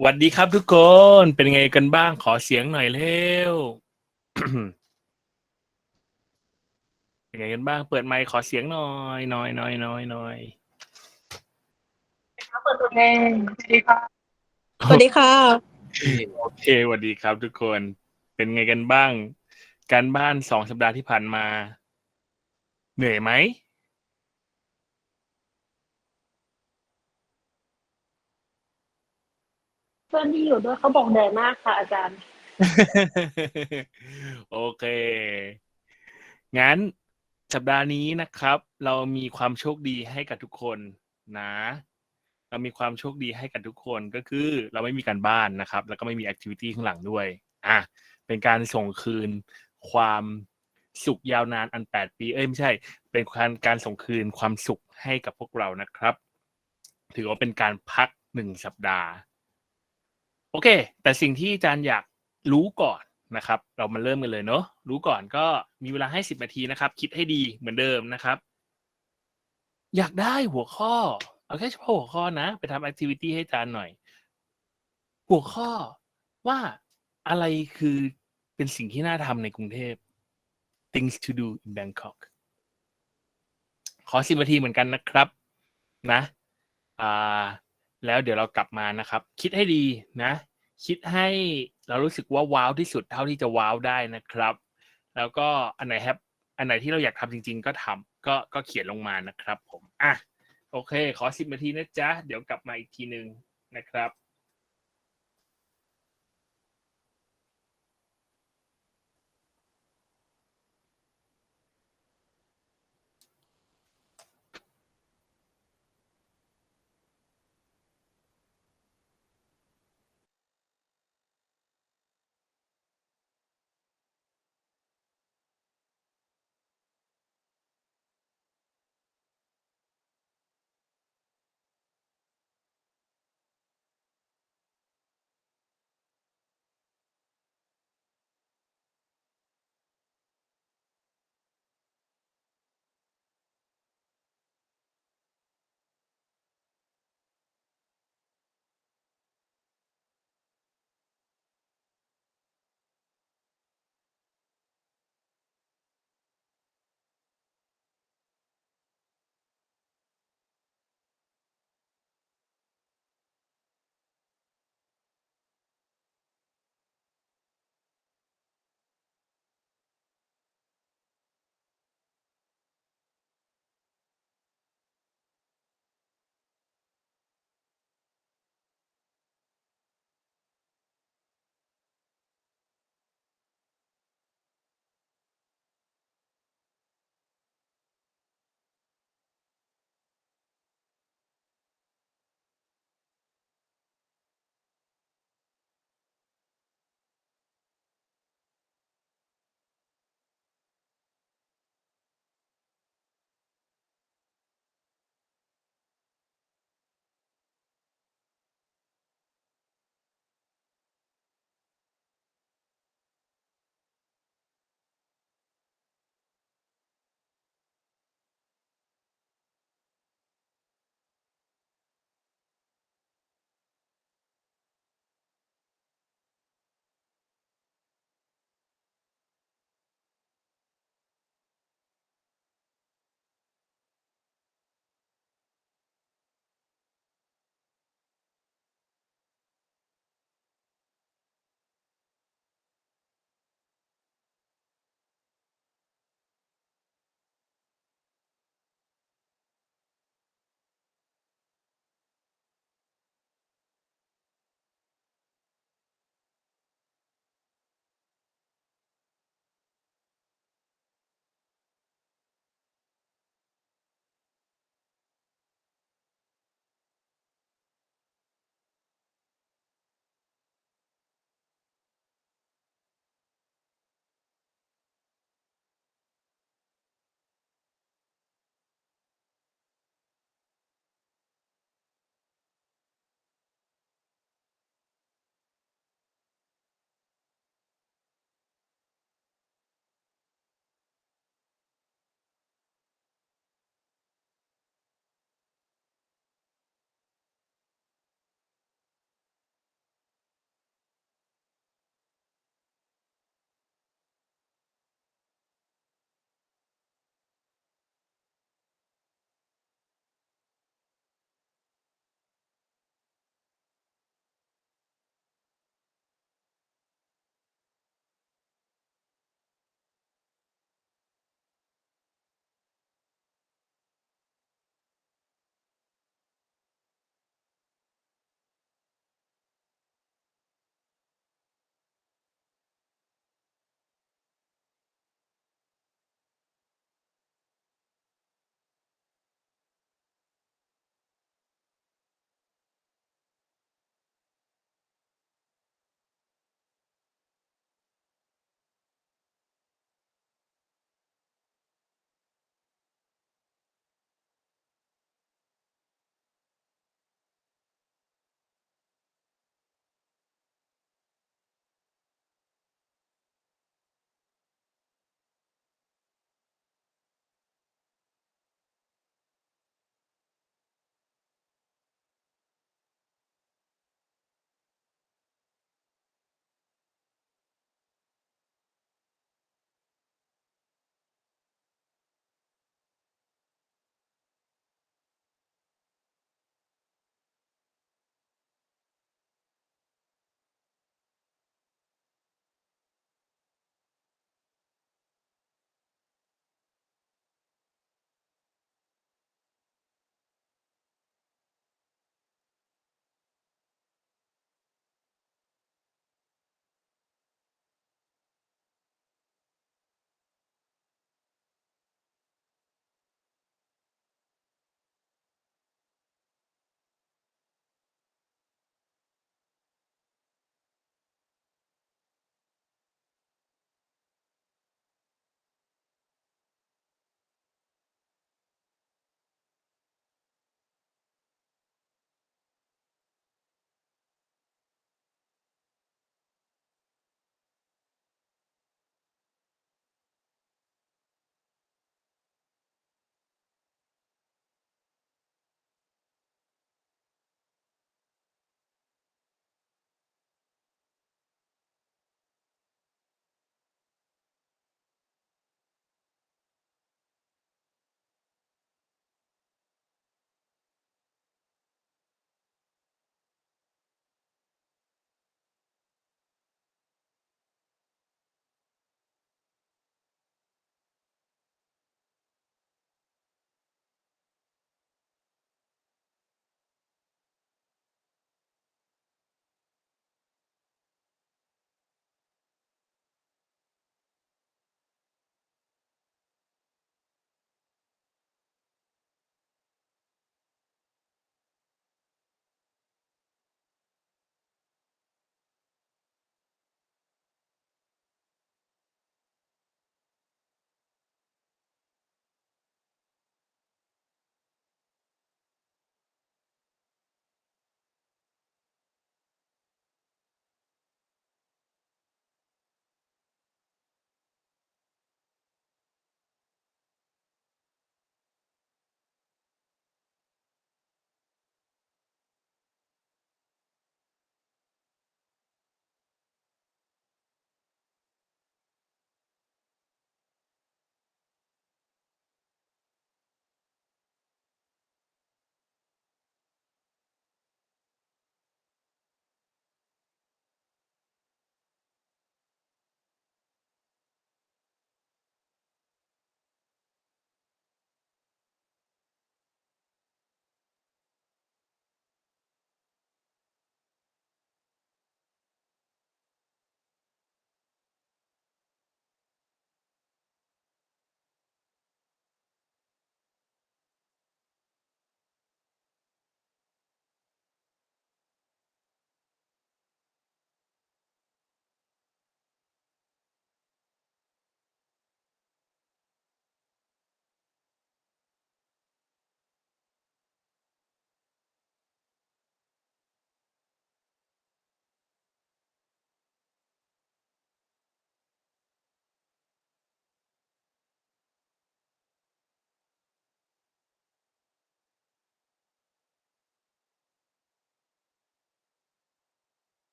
สวัสดีครับทุกคนเป็นไงกันบ้างขอเสียงหน่อยเร็ว เป็นไงกันบ้างเปิดไมค์ขอเสียงหน่อยเปิดตัวเองสวัสดีค่ะสวัสดีค่ะโอเคสวัสดีครับทุกคนเป็นไงกันบ้างการบ้าน2 สัปดาห์ที่ผ่านมาเหนื่อยไหม เพื่อนที่อยู่ด้วยเขาบอกเหนื่อยมากค่ะอาจารย์ โอเคงั้นสัปดาห์นี้นะครับ เรามีความโชคดีให้กับทุกคนนะ เรามีความโชคดีให้กับทุกคนก็คือเราไม่มีการบ้านนะครับ แล้วก็ไม่มีแอคทิวิตี้ข้างหลังด้วยเป็นการส่งคืนความสุขยาวนานอัน8 ปีไม่ใช่เป็นการส่งคืนความสุขให้กับพวกเรานะครับ ถือว่าเป็นการพัก1 สัปดาห์โอเคแต่สิ่งที่อาจารย์อยากรู้ก่อนนะครับเรามาเริ่มกันเลยเนาะรู้ก่อนก็มีเวลาให้10 นาทีนะครับคิดให้ดีเหมือนเดิมนะครับอยากได้หัวข้อเอาแค่เฉพาะหัวข้อนะไปทำแอคทิวิตี้ให้อาจารย์หน่อยหัวข้อว่าอะไรคือเป็นสิ่งที่น่าทำในกรุงเทพ things to do in Bangkok ขอ10 นาทีเหมือนกันนะครับนะแล้วเดี๋ยวเรากลับมานะครับคิดให้ดีนะคิดให้เรารู้สึกว่าว้าวที่สุดเท่าที่จะว้าวได้นะครับแล้วก็อันไหนที่เราอยากทำจริงๆก็ทำก็เขียนลงมานะครับผมโอเคขอ10 นาทีนะจ๊ะเดี๋ยวกลับมาอีกทีนึงนะครับ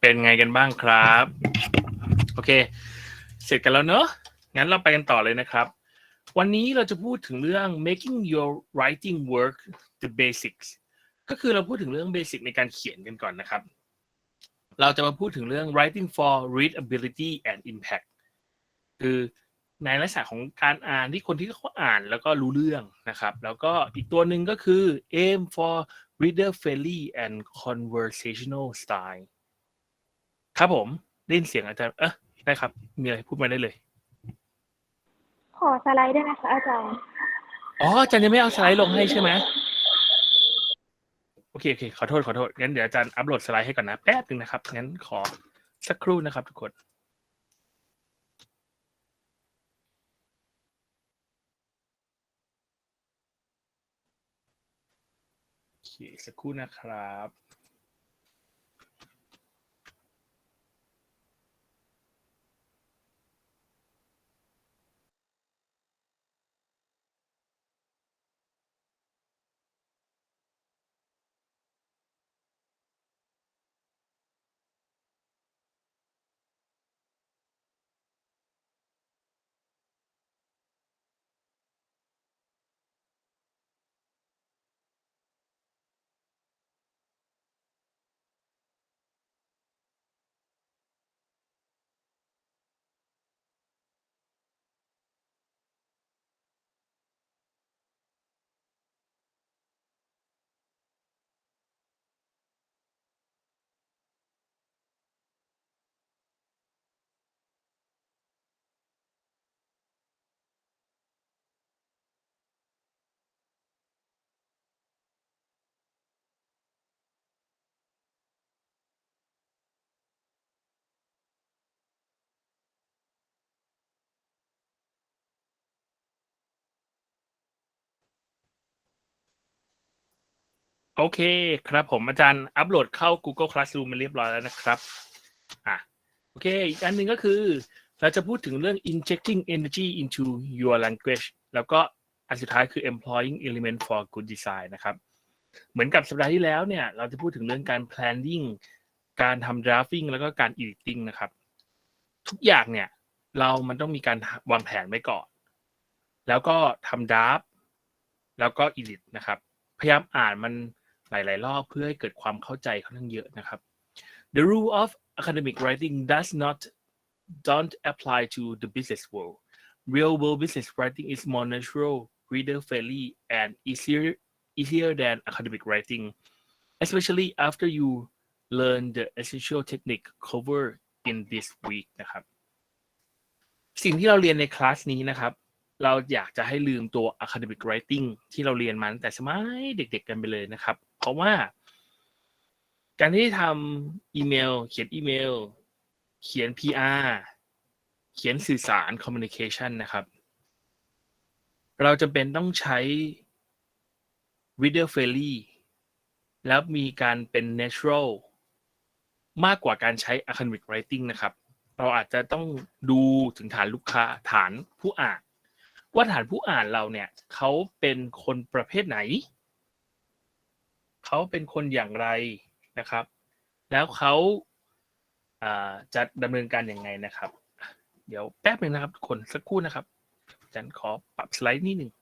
เป็นไงกันบ้างครับโอเคเสร็จกันแล้วเนอะงั้นเราไปกันต่อเลยนะครับวันนี้เราจะพูดถึงเรื่อง making your writing work the basics ก็คือเราพูดถึงเรื่องเบสิกในการเขียนกันก่อนนะครับเราจะมาพูดถึงเรื่อง writing for readability and impact คือในลักษณะของการอ่านที่คนที่เขาอ่านแล้วก็รู้เรื่องนะครับแล้วก็อีกตัวหนึ่งก็คือ aim for reader friendly and conversational style ครับผมได้ยินเสียงอาจารย์ได้ครับมีอะไรพูดมาได้เลยขอสไลด์ได้ไหมคะอาจารย์อ๋ออาจารย์ยังไม่เอาสไลด์ลงให้ใช่ไหมโอเคขอโทษงั้นเดี๋ยวอาจารย์อัปโหลดสไลด์ให้ก่อนนะแป๊บนึงนะครับงั้นขอสักครู่นะครับทุกคนโอเคสักครู่นะครับโอเคครับผมอาจารย์อัปโหลดเข้า Google Classroom มาเรียบร้อยแล้วนะครับโอเคอีกอันหนึ่งก็คือเราจะพูดถึงเรื่อง injecting energy into your language แล้วก็อันสุดท้ายคือ employing element for good design นะครับเหมือนกับสัปดาห์ที่แล้วเนี่ยเราจะพูดถึงเรื่องการ planning การทำ drafting แล้วก็การ editing นะครับทุกอย่างเนี่ยมันต้องมีการวางแผนไว้ก่อนแล้วก็ทำ draft แล้วก็ edit นะครับพยายามอ่านมันหลายๆรอบเพื่อให้เกิดความเข้าใจค่อนข้างเยอะนะครับ The rule of academic writing don't apply to the business world. Real world business writing is more natural, reader friendly, and easier than academic writing, especially after you learn the essential technique covered in this week นะครับสิ่งที่เราเรียนในคลาสนี้นะครับเราอยากจะให้ลืมตัว academic writing ที่เราเรียนมาตั้งแต่สมัยเด็กๆกันไปเลยนะครับเพราะว่าการที่ทำอีเมลเขียนอีเมลเขียน PR เขียนสื่อสาร communication นะครับเราจำเป็นต้องใช้ reader friendly แล้วมีการเป็น natural มากกว่าการใช้ academic writing นะครับเราอาจจะต้องดูถึงฐานลูกค้าฐานผู้อ่านว่าฐานผู้อ่านเราเนี่ยเขาเป็นคนประเภทไหนเขาเป็นคนอย่างไรนะครับแล้วเขาจะดำเนินการยังไงนะครับเดี๋ยวแป๊บนึงนะครับทุกคนสักครู่นะครับอาจารย์ขอปรับสไลด์นิดนึง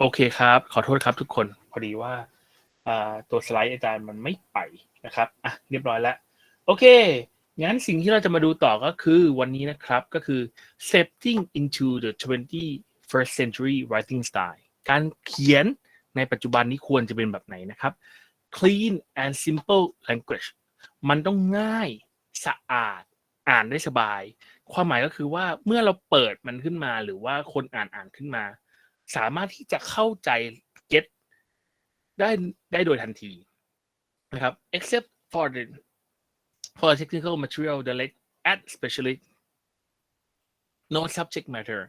โอเคครับขอโทษครับทุกคนพอดีว่าตัวสไลด์อาจารย์มันไม่ไปนะครับเรียบร้อยแล้วโอเคงั้นสิ่งที่เราจะมาดูต่อก็คือวันนี้นะครับก็คือ stepping into the 21st century writing style การเขียนในปัจจุบันนี้ควรจะเป็นแบบไหนนะครับ clean and simple language มันต้องง่ายสะอาดอ่านได้สบายความหมายก็คือว่าเมื่อเราเปิดมันขึ้นมาหรือว่าคนอ่านขึ้นมาสามารถที่จะเข้าใจ get ได้โดยทันทีนะครับ except for the technical material the lecture at specially no subject matter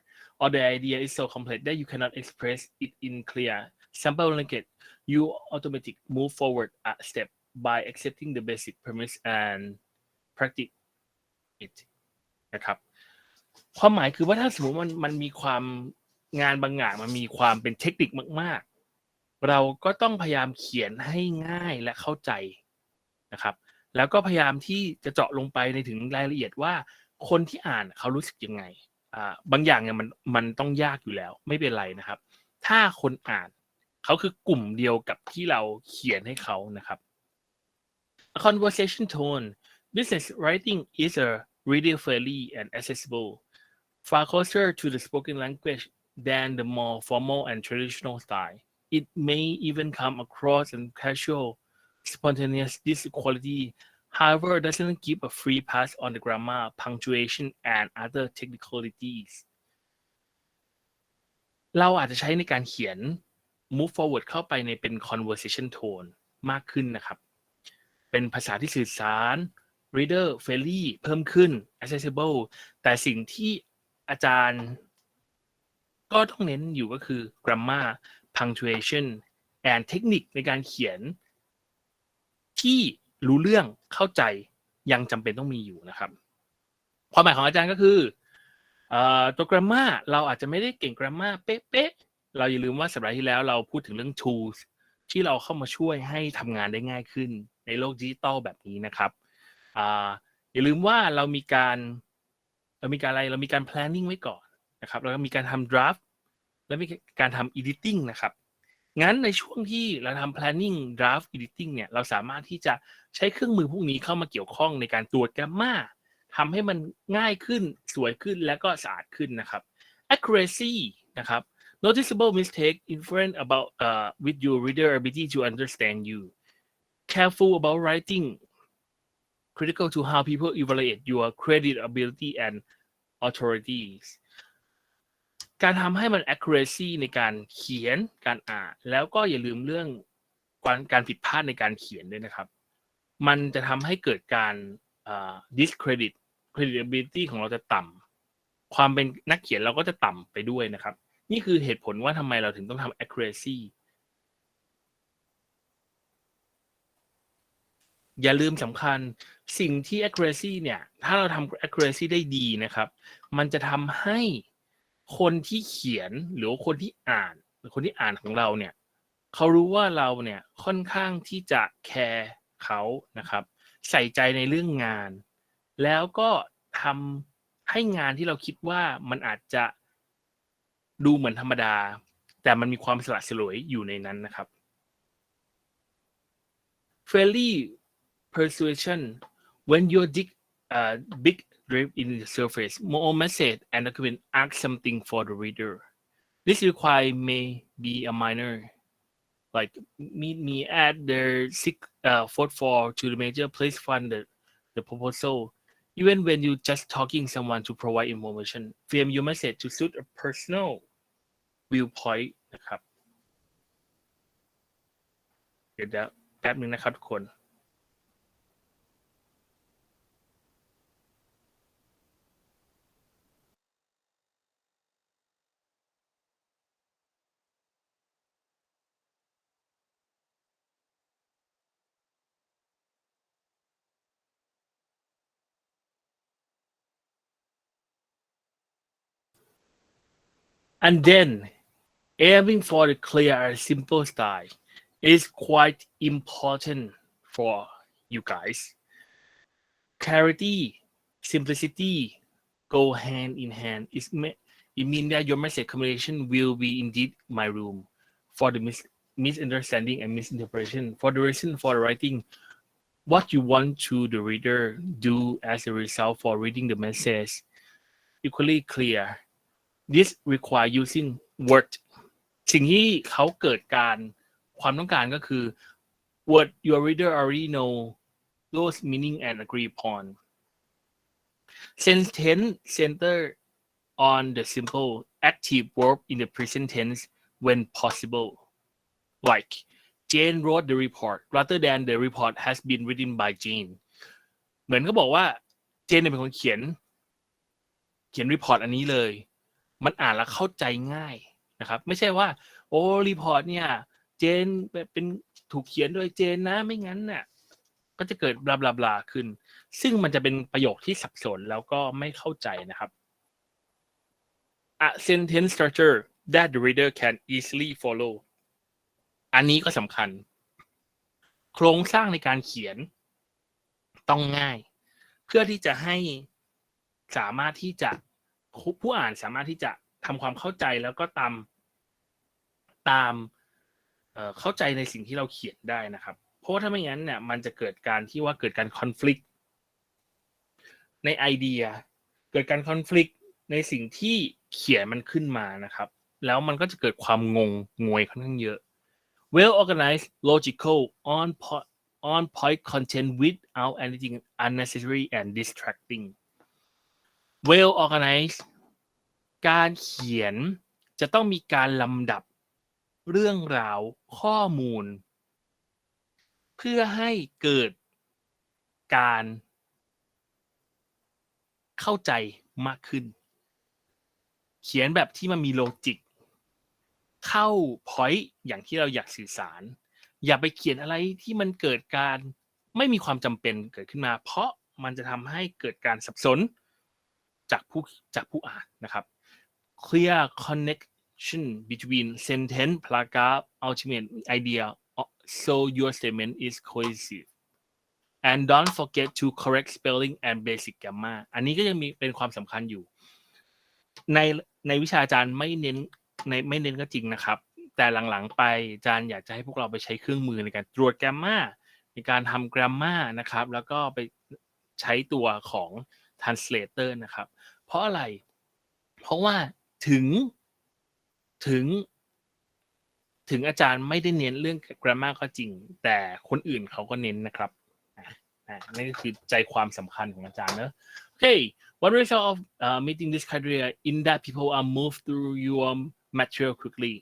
or the idea is so complex that you cannot express it in clear simple language you automatically move forward a step by accepting the basic premise and practice it นะครับความหมายคือว่าถ้าสมมติมันมีความงานบางอย่างมันมีความเป็นเทคนิคมากๆเราก็ต้องพยายามเขียนให้ง่ายและเข้าใจนะครับแล้วก็พยายามที่จะเจาะลงไปในถึงรายละเอียดว่าคนที่อ่านเขารู้สึกยังไงบางอย่างเนี่ยมันต้องยากอยู่แล้วไม่เป็นไรนะครับถ้าคนอ่านเขาคือกลุ่มเดียวกับที่เราเขียนให้เขานะครับ A conversation tone business writing is a reader friendly and accessible far closer to the spoken language than the more formal and traditional style. It may even come across as casual, spontaneous. This quality, however, doesn't give a free pass on the grammar, punctuation, and other technicalities. เราอาจจะใช้ในการเขียน move forward เข้าไปในเป็น conversation tone มากขึ้นนะครับ เป็นภาษาที่สื่อสาร reader friendly เพิ่มขึ้น accessible แต่สิ่งที่อาจารย์ก็ต้องเน้นอยู่ก็คือ grammar punctuation and เทคนิคในการเขียนที่รู้เรื่องเข้าใจยังจำเป็นต้องมีอยู่นะครับความหมายของอาจารย์ก็คือตัว grammar เราอาจจะไม่ได้เก่ง grammar เป๊ะๆเราอย่าลืมว่าสัปดาห์ที่แล้วเราพูดถึงเรื่อง tools ที่เราเข้ามาช่วยให้ทำงานได้ง่ายขึ้นในโลกดิจิตอลแบบนี้นะครับอย่าลืมว่าเรามีการ planning ไว้ก่อนนะครับแล้วก็มีการทำ draft และมีการทำ editing นะครับงั้นในช่วงที่เราทำ planning draft editing เนี่ยเราสามารถที่จะใช้เครื่องมือพวกนี้เข้ามาเกี่ยวข้องในการตรวจ grammar ทำให้มันง่ายขึ้นสวยขึ้นและก็สะอาดขึ้นนะครับ accuracy นะครับ noticeable mistake influence about with your reader ability to understand you careful about writing critical to how people evaluate your credibility and authorities การทำให้มัน accuracy ในการเขียนการอ่านแล้วก็อย่าลืมเรื่องการผิดพลาดในการเขียนด้วยนะครับมันจะทำให้เกิดการdiscredit credibility ของเราจะต่ำความเป็นนักเขียนเราก็จะต่ำไปด้วยนะครับนี่คือเหตุผลว่าทำไมเราถึงต้องทำ accuracy อย่าลืมสำคัญสิ่งที่ accuracy เนี่ยถ้าเราทำ accuracy ได้ดีนะครับมันจะทำให้คนที่เขียนหรือคนที่อ่านหรือคนที่อ่านของเราเนี่ยเขารู้ว่าเราเนี่ยค่อนข้างที่จะแคร์เขานะครับใส่ใจในเรื่องงานแล้วก็ทำให้งานที่เราคิดว่ามันอาจจะดูเหมือนธรรมดาแต่มันมีความสละสลวยอยู่ในนั้นนะครับ fairly persuasion when you dig big deep in the surface more message and document ask something for the reader this require may be a minor like meet me at their fourth floor to the major place fund the proposal even when you just talking someone to provide information frame your message to suit a personal viewpoint นะครับเดี๋ยวแป๊บนึงนะครับทุกคน And then aiming for the clear and simple style is quite important for you guys. Clarity, simplicity go hand in hand. It means that your message communication will be indeed my room. for the misunderstanding and misinterpretation. For the reason for the writing, what you want to the reader do as a result for reading the message equally clear. This require using word. สิ่งที่เขาเกิดการความต้องการก็คือ word your reader already know those meaning and agree upon. Sentence center on the simple active verb in the present tense when possible. Like Jane wrote the report rather than the report has been written by Jane. เหมือนเขาบอกว่าเจนเป็นคนเขียนรีพอร์ตอันนี้เลยมันอ่านแล้วเข้าใจง่ายนะครับไม่ใช่ว่าโอ้รีพอร์ตเนี่ยเจนเป็นถูกเขียนโดยเจนนะไม่งั้นน่ะก็จะเกิดบลาบลาบลาขึ้นซึ่งมันจะเป็นประโยคที่สับสนแล้วก็ไม่เข้าใจนะครับ A sentence structure that the reader can easily follow อันนี้ก็สำคัญโครงสร้างในการเขียนต้องง่ายเพื่อที่จะให้สามารถที่จะผู้อ่านสามารถที่จะทำความเข้าใจแล้วก็ตามเข้าใจในสิ่งที่เราเขียนได้นะครับเพราะว่าถ้าไม่งั้นเนี่ยมันจะเกิดการที่ว่าเกิดการคอนฟลิกต์ในไอเดียเกิดการคอนฟลิกต์ในสิ่งที่เขียนมันขึ้นมานะครับแล้วมันก็จะเกิดความงวยค่อนข้างเยอะ well organized logical on point content without anything unnecessary and distracting well organized การเขียนจะต้องมีการลำดับเรื่องราวข้อมูลเพื่อให้เกิดการเข้าใจมากขึ้นเขียนแบบที่มันมีโลจิกเข้า point อย่างที่เราอยากสื่อสารอย่าไปเขียนอะไรที่มันเกิดการไม่มีความจำเป็นเกิดขึ้นมาเพราะมันจะทำให้เกิดการสับสนจากผู้อ่านนะครับ clear connection between sentence paragraph ultimate idea so your statement is cohesive and don't forget to correct spelling and basic grammar อันนี้ก็ยังมีเป็นความสำคัญอยู่ในวิชาอาจารย์ไม่เน้นก็จริงนะครับแต่หลังๆไปอาจารย์อยากจะให้พวกเราไปใช้เครื่องมือในการตรวจ grammar ในการทำ grammar นะครับแล้วก็ไปใช้ตัวของ translator นะครับเพราะอะไรเพราะว่าถึงอาจารย์ไม่ได้เน้นเรื่อง grammar ก็จริงแต่คนอื่นเขาก็เน้นนะครับนั่นก็คือใจความสำคัญของอาจารย์เนอะ Okay one result of meeting this criteria in that people are moved through your material quickly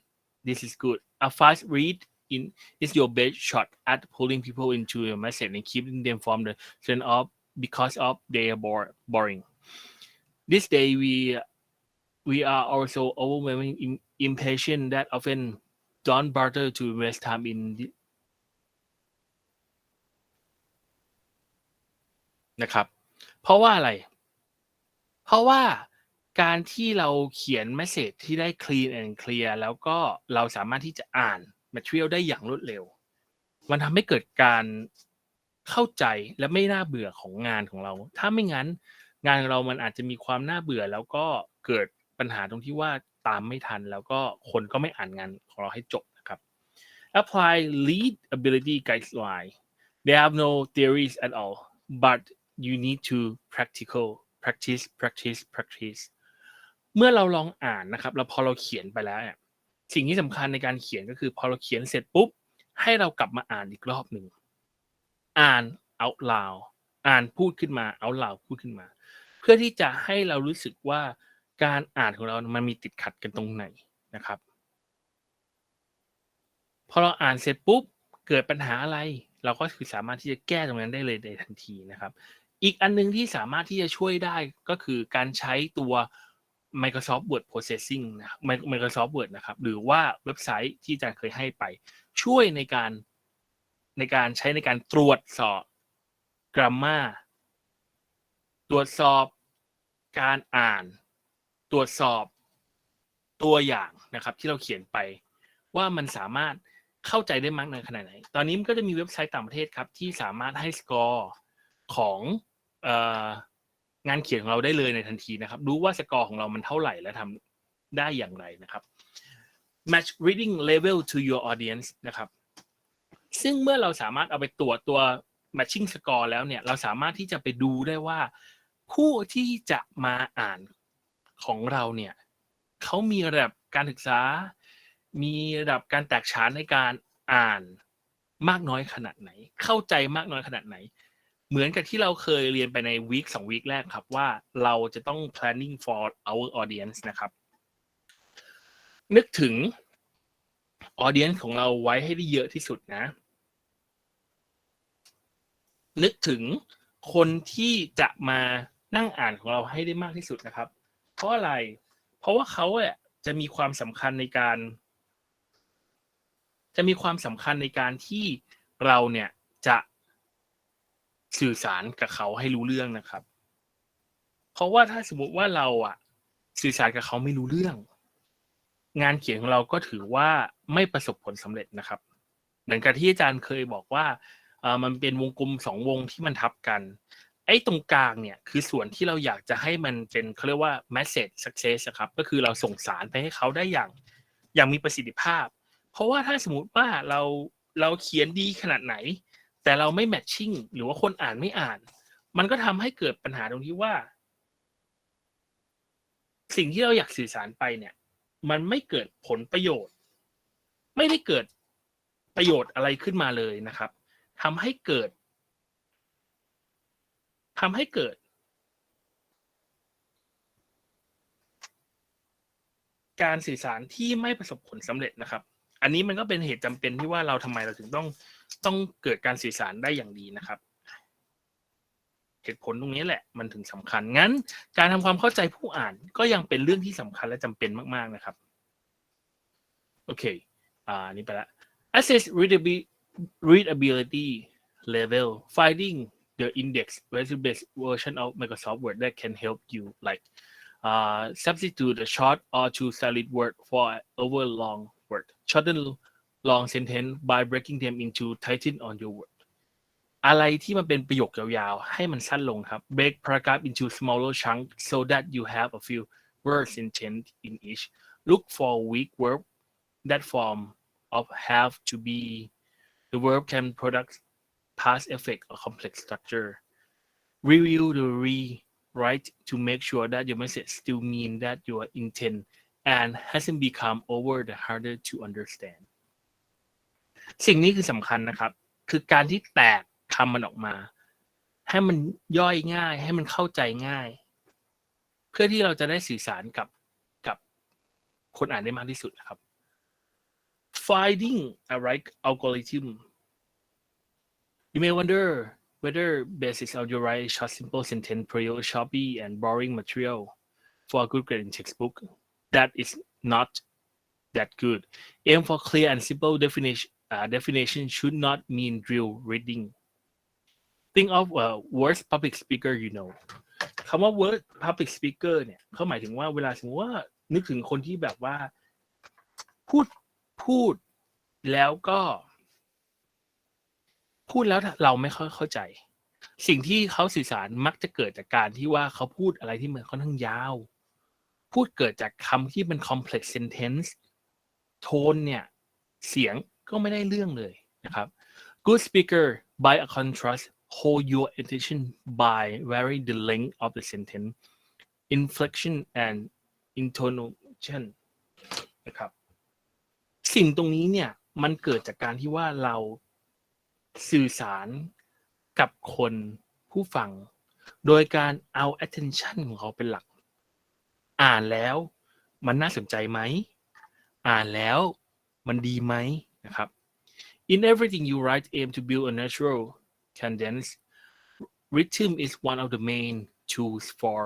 this is good a fast read is your best shot at pulling people into your message and keeping them from the trend of because of their boring this day we are also overwhelming impatient that often don't bother to waste time in นะครับเพราะว่าอะไรเพราะว่าการที่เราเขียน message ที่ได้ clean and clear แล้วก็เราสามารถที่จะอ่าน material ได้อย่างรวดเร็วมันทำให้เกิดการเข้าใจและไม่น่าเบื่อของงานของเราถ้าไม่งั้นงานของเรามันอาจจะมีความน่าเบื่อแล้วก็เกิดปัญหาตรงที่ว่าตามไม่ทันแล้วก็คนก็ไม่อ่านงานของเราให้จบนะครับ Apply readability guideline they have no theories at all but you need to practice เมื่อเราลองอ่านนะครับแล้วพอเราเขียนไปแล้วเนี่ยสิ่งที่สำคัญในการเขียนก็คือพอเราเขียนเสร็จปุ๊บให้เรากลับมาอ่านอีกรอบหนึ่งอ่าน out loud อ่านพูดขึ้นมา out loud พูดขึ้นมาเพื่อที่จะให้เรารู้สึกว่าการอ่านของเรามันมีติดขัดกันตรงไหนนะครับพอเราอ่านเสร็จปุ๊บเกิดปัญหาอะไรเราก็คือสามารถที่จะแก้ตรงนั้นได้เลยในทันทีนะครับอีกอันนึงที่สามารถที่จะช่วยได้ก็คือการใช้ตัว Microsoft Word Processing นะ Microsoft Word นะครับหรือว่าเว็บไซต์ที่อาจารย์เคยให้ไปช่วยในการใช้ในการตรวจสอบ grammar ตรวจสอบการอ่านตรวจสอบตัวอย่างนะครับที่เราเขียนไปว่ามันสามารถเข้าใจได้มากน้อยขนาดไหนตอนนี้มันก็จะมีเว็บไซต์ต่างประเทศครับที่สามารถให้สกอร์ของงานเขียนของเราได้เลยในทันทีนะครับรู้ว่าสกอร์ของเรามันเท่าไหร่และทำได้อย่างไรนะครับ match reading level to your audience นะครับซึ่งเมื่อเราสามารถเอาไปตรวจตัว matching score แล้วเนี่ยเราสามารถที่จะไปดูได้ว่าผู้ที่จะมาอ่านของเราเนี่ยเขามีระดับการศึกษามีระดับการแตกฉานในการอ่านมากน้อยขนาดไหนเข้าใจมากน้อยขนาดไหนเหมือนกับที่เราเคยเรียนไปในวีค2วีคแรกครับว่าเราจะต้อง planning for our audience นะครับนึกถึง audience ของเราไว้ให้ได้เยอะที่สุดนะนึกถึงคนที่จะมานั่งอ่านของเราให้ได้มากที่สุดนะครับเพราะอะไรเพราะว่าเขาจะมีความสำคัญในการที่เราเนี่ยจะสื่อสารกับเขาให้รู้เรื่องนะครับเพราะว่าถ้าสมมติว่าเราสื่อสารกับเขาไม่รู้เรื่องงานเขียนของเราก็ถือว่าไม่ประสบผลสำเร็จนะครับเหมือนกับที่อาจารย์เคยบอกว่ามันเป็นวงกลม2วงที่มันทับกันไอ้ตรงกลางเนี่ยคือส่วนที่เราอยากจะให้มันเป็นเขาเรียกว่า message success ครับก็คือเราส่งสารไปให้เขาได้อย่างมีประสิทธิภาพเพราะว่าถ้าสมมติว่าเราเขียนดีขนาดไหนแต่เราไม่ matching หรือว่าคนอ่านไม่อ่านมันก็ทำให้เกิดปัญหาตรงที่ว่าสิ่งที่เราอยากสื่อสารไปเนี่ยมันไม่เกิดผลประโยชน์ไม่ได้เกิดประโยชน์อะไรขึ้นมาเลยนะครับทำให้เกิดการสื่อสารที่ไม่ประสบผลสำเร็จนะครับอันนี้มันก็เป็นเหตุจำเป็นที่ว่าเราทำไมเราถึงต้องเกิดการสื่อสารได้อย่างดีนะครับเหตุผลตรงนี้แหละมันถึงสำคัญงั้นการทำความเข้าใจผู้อ่านก็ยังเป็นเรื่องที่สำคัญและจำเป็นมากๆนะครับโอเคนี่ไปละ assess readability level finding the index based version of Microsoft Word that can help you like substitute a short or two solid word for over long word shorten long sentence by breaking them into title on your word อะไรที่มันเป็นประโยคยาวๆให้มันสั้นลงครับ break paragraph into smaller chunks so that you have a few word sentence in each look for weak verb that form of have to be the verb can produce past effect or complex structure review the rewrite to make sure that your message still mean that your intent and hasn't become over the harder to understand สิ่งนี้คือสำคัญนะครับคือการที่แตกคำมันออกมาให้มันย่อยง่ายให้มันเข้าใจง่ายเพื่อที่เราจะได้สื่อสารกับคนอ่านได้มากที่สุดนะครับ finding a right algorithm you may wonder whether basis of your right short simple sentence prior choppy and boring material for a good grading textbook that is not that good aim for clear and simple definition should not mean drill reading think of worst public speaker you know คำว่า worst public speaker เนี่ยเขาหมายถึงว่าเวลาสมมติว่านึกถึงคนที่แบบว่าพูดแล้วเราไม่ค่อยเข้าใจสิ่งที่เขาสื่อสารมักจะเกิดจากการที่ว่าเขาพูดอะไรที่มันค่อนข้างยาวพูดเกิดจากคำที่เป็น complex sentence โทนเนี่ยเสียงก็ไม่ได้เรื่องเลยนะครับ good speaker by a contrast hold your attention by varying the length of the sentence inflection and intonation นะครับสิ่งตรงนี้เนี่ยมันเกิดจากการที่ว่าเราสื่อสารกับคนผู้ฟังโดยการเอา attention ของเขาเป็นหลักอ่านแล้วมันน่าสนใจไหมอ่านแล้วมันดีไหมนะครับ In everything you write aim to build a natural cadence rhythm is one of the main tools for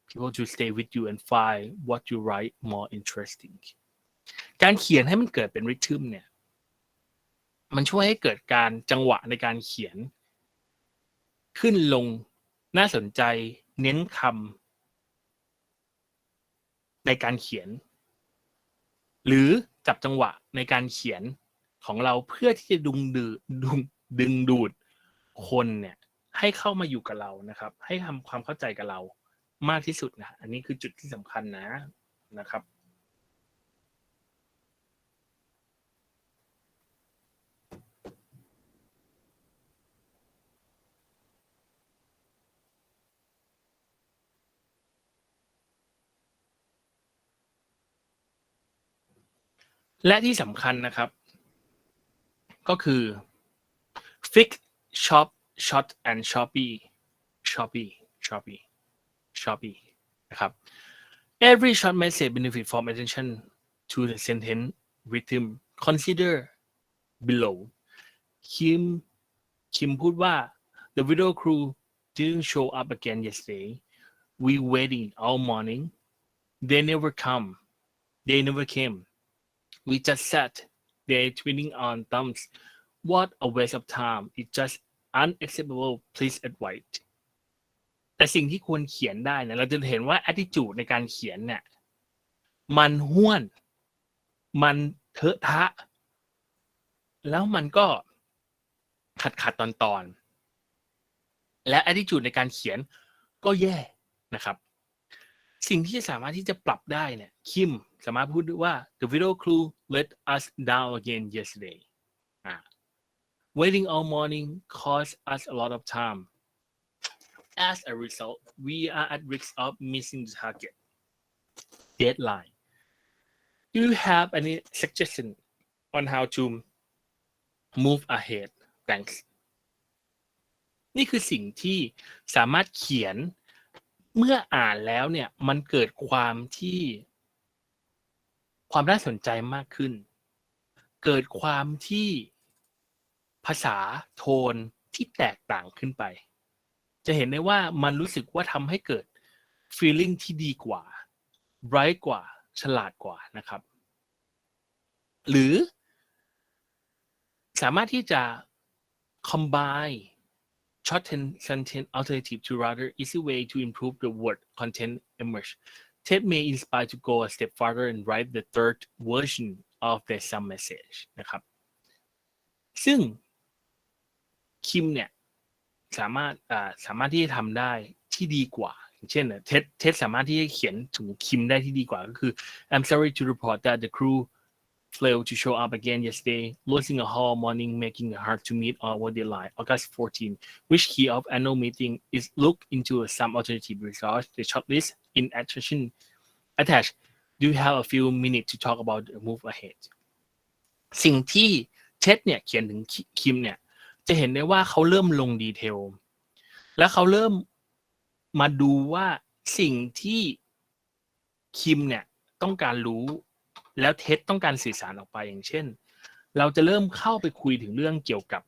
people to stay with you and find what you write more interesting การเขียนให้มันเกิดเป็น rhythm เนี่ยมันช่วยให้เกิดการจังหวะในการเขียนขึ้นลงน่าสนใจเน้นคำในการเขียนหรือจับจังหวะในการเขียนของเราเพื่อที่จะดึงดูดคนเนี่ยให้เข้ามาอยู่กับเรานะครับให้ทำความเข้าใจกับเรามากที่สุดนะอันนี้คือจุดที่สำคัญนะครับ และที่สำคัญนะครับก็คือ fix shop shot and Shopeeนะครับ every short message benefit from attention to the sentence rhythm consider below คิมพูดว่า the video crew didn't show up again yesterday we waiting all morning they never came we just sat there twitching on thumbs what a waste of time it's just unacceptable please advise แต่สิ่งที่ควรเขียนได้เนี่ยเราจะเห็นว่า attitude ในการเขียนเนี่ยมันห้วนมันเถอะทะแล้วมันก็ขัดตอนและ attitude ในการเขียนก็แย่นะครับสิ่งที่สามารถที่จะปรับได้เนี่ยคิมสามารถพูดว่า the video crew let us down again yesterday waiting all morning cost us a lot of time as a result we are at risk of missing the target deadline do you have any suggestion on how to move ahead thanks นี่คือสิ่งที่สามารถเขียนเมื่ออ่านแล้วเนี่ยมันเกิดความน่าสนใจมากขึ้นเกิดความที่ภาษาโทนที่แตกต่างขึ้นไปจะเห็นได้ว่ามันรู้สึกว่าทำให้เกิด feeling ที่ดีกว่า bright กว่าฉลาดกว่านะครับหรือสามารถที่จะ combine shorten sentence alternative to rather easy way to improve the word content emerge Ted may inspire to go a step further and write the third version of their some message นะครับซึ่งคิมเนี่ยสามารถที่จะทำได้ที่ดีกว่าอย่างเช่นเท็ดสามารถที่จะเขียนถึงคิมได้ที่ดีกว่าก็คือ I'm sorry to report that the crew failed to show up again yesterday, losing a whole morning, making it hard to meet our deadline, August 14. Which key of annual meeting is look into some alternative resource, the shortlist in attention attached. Do you have a few minutes to talk about the move ahead? สิ่งที่เท็ดเนี่ยเขียนถึงคิมเนี่ยจะเห็นได้ว่าเขาเริ่มลงดีเทลและเขาเริ่มมาดูว่าสิ่งที่คิมเนี่ยต้องการรู้แล้วเท็ดต้องการสื่อสารออกไปอย่างเช่นเราจะเริ่มเข้าไปคุยถึงเรื่องเกี่ยวกับ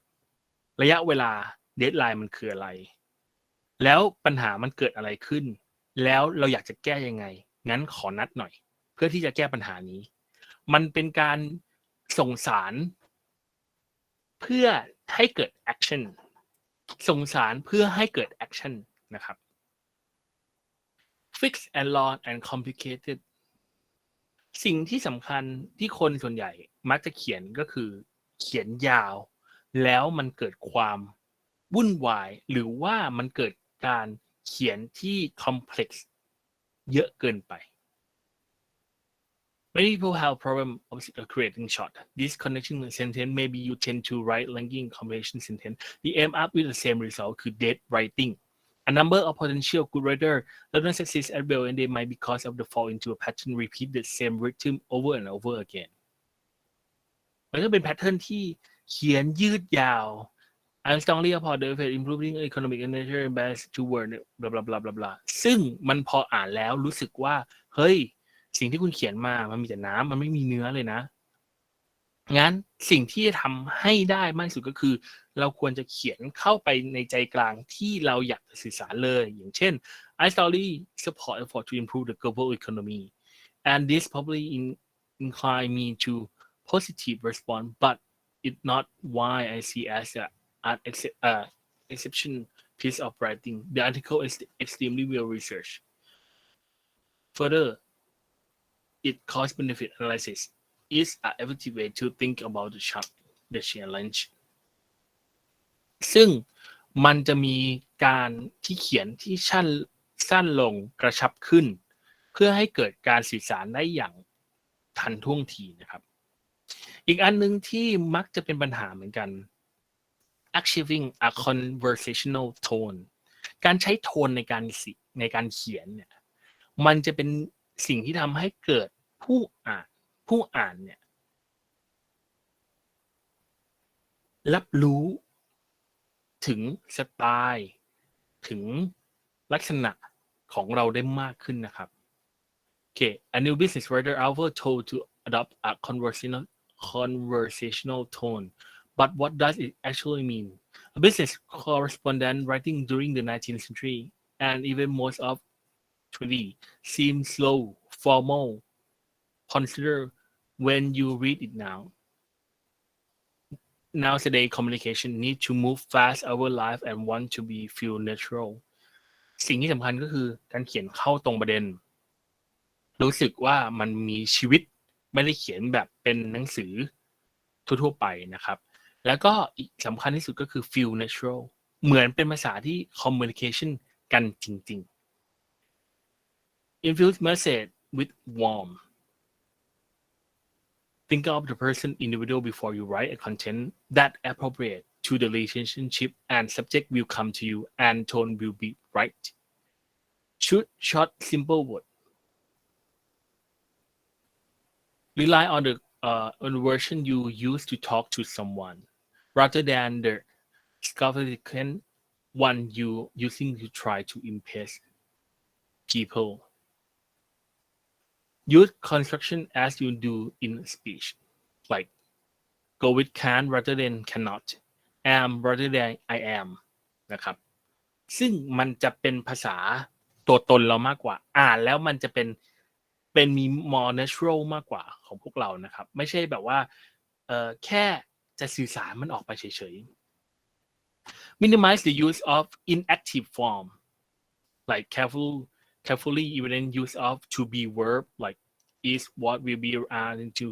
ระยะเวลาเดดไลน์มันคืออะไรแล้วปัญหามันเกิดอะไรขึ้นแล้วเราอยากจะแก้ยังไงงั้นขอนัดหน่อยเพื่อที่จะแก้ปัญหานี้มันเป็นการส่งสารเพื่อให้เกิดแอคชั่นส่งสารเพื่อให้เกิดแอคชั่นนะครับ fix and long and complicatedสิ่งที่สำคัญที่คนส่วนใหญ่มักจะเขียนก็คือเขียนยาวแล้วมันเกิดความวุ่นวายหรือว่ามันเกิดการเขียนที่ complex เยอะเกินไป Many people have problem of creating short disconnection sentence maybe you tend to write linking combination sentence they aim up with the same result คือ dead writing A number of potential good writers do not succeed as well and they might because of the fall into a pattern repeat the same rhythm over and over again มันก็เป็นแพทเทิร์นที่เขียนยืดยาว I'm strongly about the effect improving economic and natural balance toward blah blah blah blah blah ซึ่งมันพออ่านแล้วรู้สึกว่าเฮ้ยสิ่งที่คุณเขียนมามันมีแต่น้ำมันไม่มีเนื้อเลยนะงั้นสิ่งที่จะทำให้ได้มากที่สุดก็คือเราควรจะเขียนเข้าไปในใจกลางที่เราอยากจะสื่อสารเลยอย่างเช่น I strongly support effort to improve the global economy and this probably incline me to positive response but it's not why I see as an exception piece of writing the article is extremely well researched further it cost benefit analysis is an effective way to think about the challenge ซึ่งมันจะมีการที่เขียนที่สั้นลงกระชับขึ้นเพื่อให้เกิดการสื่อสารได้อย่างทันท่วงทีนะครับอีกอันนึงที่มักจะเป็นปัญหาเหมือนกัน achieving a conversational tone การใช้โทนในการเขียนเนี่ยมันจะเป็นสิ่งที่ทำให้เกิดผู้อ่านเนี่ย รับรู้ถึงสไตล์ถึงลักษณะของเราได้มากขึ้นนะครับ Okay, a new business writer are told to adopt a conversational tone. But what does it actually mean? A business correspondent writing during the 19th century and even most of 20 seems slow, formal. Consider when you read it now. Nowadays, communication need to move fast our life and want to be feel natural. สิ่งที่สำคัญก็คือการเขียนเข้าตรงประเด็น รู้สึกว่ามันมีชีวิตไม่ได้เขียนแบบเป็นหนังสือทั่วๆไปนะครับแล้วก็อีกสำคัญที่สุดก็คือ feel natural เหมือนเป็นภาษาที่ communication กันจริงๆ infuse message with warmth think of the person individual before you write a content that appropriate to the relationship and subject will come to you and tone will be right choose short simple word rely on the version you use to talk to someone rather than the extravagant one you using to try to impress people. Use construction as you do in speech, like go with can rather than cannot, am rather than I am นะครับซึ่งมันจะเป็นภาษาตัวตนเรามากกว่าอ่านแล้วมันจะเป็นมี more natural มากกว่าของพวกเรานะครับไม่ใช่แบบว่าแค่จะสื่อสารมันออกไปเฉยๆ minimize the use of inactive form like carefully even use of to be verb like is what will be are into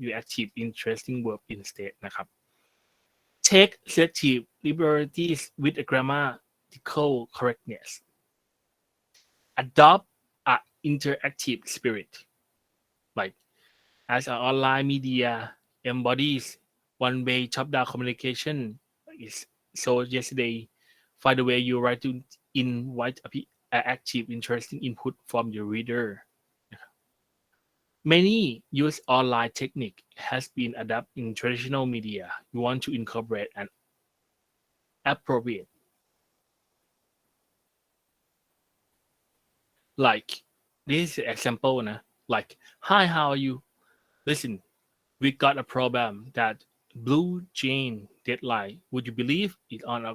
you active interesting verb instead นะครับ take selective liberties with a grammatical correctness adopt an interactive spirit like as an online media embodies one-way top-down communication is so yesterday find the way you write to invite active interesting input from your reader many use online technique has been adapted in traditional media you want to incorporate and appropriate like this is an example like hi how are you listen we got a problem that Blue Jane deadline. Would you believe it on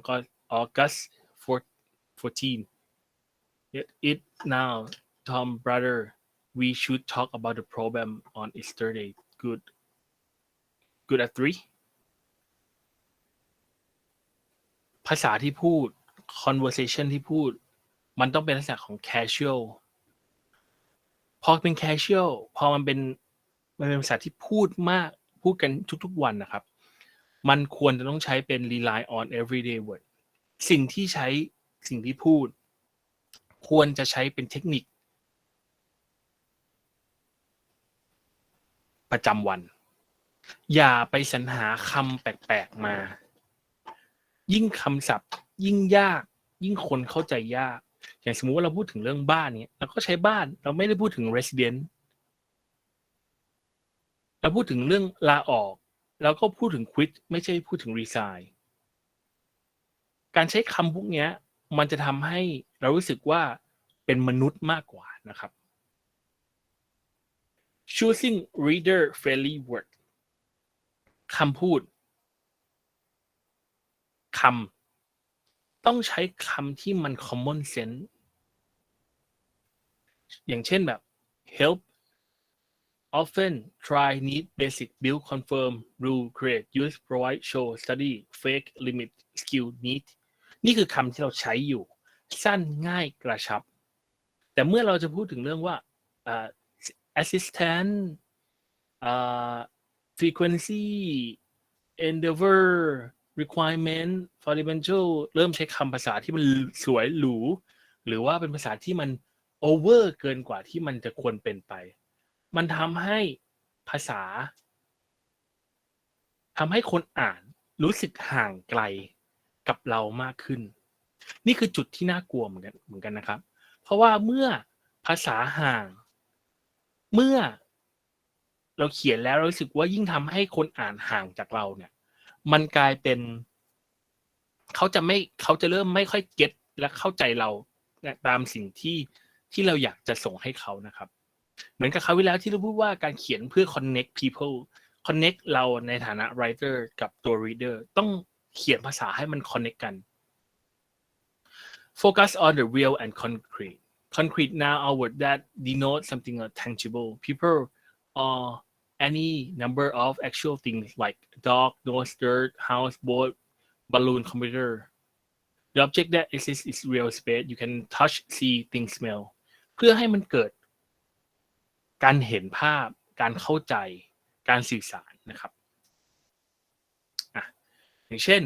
August 14? It now, Tom brother, we should talk about the problem on yesterday. Good at 3. ภาษาที่พูด conversation ที่พูดมันต้องเป็นลักษณะของ casual พอเป็น casual พอมันเป็นภาษาที่พูดกันทุกๆวันนะครับมันควรจะต้องใช้เป็น rely on everyday word สิ่งที่พูดควรจะใช้เป็นเทคนิคประจำวันอย่าไปสรรหาคำแปลกๆมายิ่งคำศัพท์ยิ่งยากยิ่งคนเข้าใจยากอย่างสมมุติว่าเราพูดถึงเรื่องบ้านเนี่ยเราก็ใช้บ้านเราไม่ได้พูดถึง resident เราพูดถึงเรื่องลาออกเราก็พูดถึง quit ไม่ใช่พูดถึง resign การใช้คำพวกนี้มันจะทำให้เรารู้สึกว่าเป็นมนุษย์มากกว่านะครับ choosing reader friendly word คำพูดคำต้องใช้คำที่มัน common sense อย่างเช่นแบบ help often try need basic build confirm rule create use provide show study fake limit skill need นี่คือคำที่เราใช้อยู่สั้นง่ายกระชับแต่เมื่อเราจะพูดถึงเรื่องว่าassistant frequency endeavor requirement fundamental เริ่มใช้คำภาษาที่มันสวยหรูหรือว่าเป็นภาษาที่มัน over เกินกว่าที่มันจะควรเป็นไปมันทำให้ภาษาทำให้คนอ่านรู้สึกห่างไกลกับเรามากขึ้นนี่คือจุดที่น่ากลัวเหมือนกันนะครับเพราะว่าเมื่อภาษาห่างเมื่อเราเขียนแล้วเรารู้สึกว่ายิ่งทำให้คนอ่านห่างจากเราเนี่ย มันกลายเป็นเขาจะเริ่มไม่ค่อยเก็ตและเข้าใจเราตามสิ่งที่เราอยากจะส่งให้เขานะครับเหมือนกับคราวที่แล้วที่เราพูดว่าการเขียนเพื่อ connect people connect เราในฐานะ writer กับตัว reader ต้องเขียนภาษาให้มัน connect กัน focus on the real and concrete now a word that denote something tangible people or any number of actual things like dog nose dirt house boat balloon computer the object that exists is real space you can touch see think smell เพื่อให้มันเกิดการเห็นภาพการเข้าใจการสื่อสารนะครับอย่างเช่น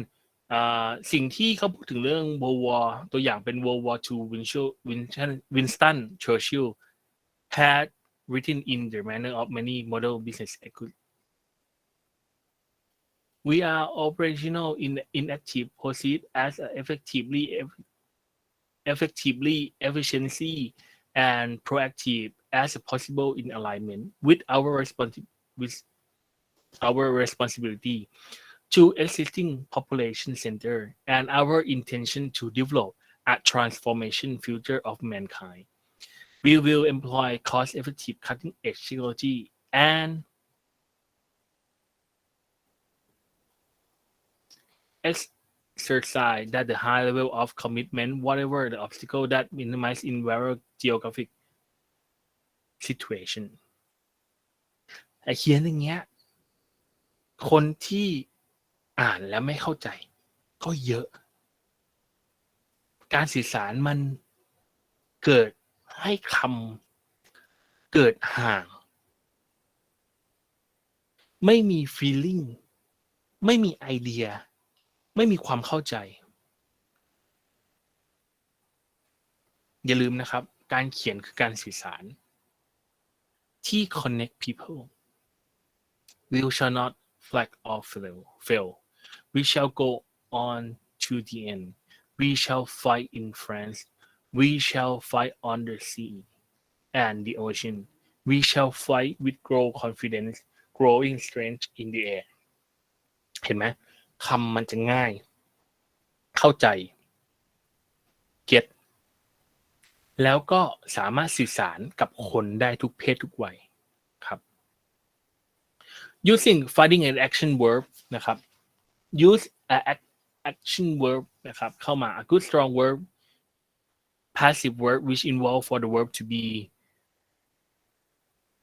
สิ่งที่เขาพูดถึงเรื่อง World War ตัวอย่างเป็น World War II Winston Churchill had written in the manner of many model business we are operational in inactive proceed as effectively efficiency and proactive as possible in alignment with our responsibility to existing population center and our intention to develop a transformation future of mankind. We will employ cost-effective cutting-edge technology and exercise that the high level of commitment, whatever the obstacle that minimize in various geographic situation. ไอ้เขียนอย่างเงี้ยคนที่อ่านแล้วไม่เข้าใจก็เยอะการสื่อสารมันเกิดให้คำเกิดห่างไม่มี feeling ไม่มีไอเดียไม่มีความเข้าใจอย่าลืมนะครับการเขียนคือการสื่อสารที่ connect people we shall not flag or fail we shall go on to the end we shall fight in France we shall fight on the sea and the ocean we shall fight with confidence growing strength in the air เห็นไหมคำมันจะง่ายเข้าใจเก็ตแล้วก็สามารถสื่อสารกับคนได้ทุกเพศทุกวัยครับ using finding an action verb นะครับ use a action verb นะครับเข้ามา a good strong verb passive verb which involve for the verb to be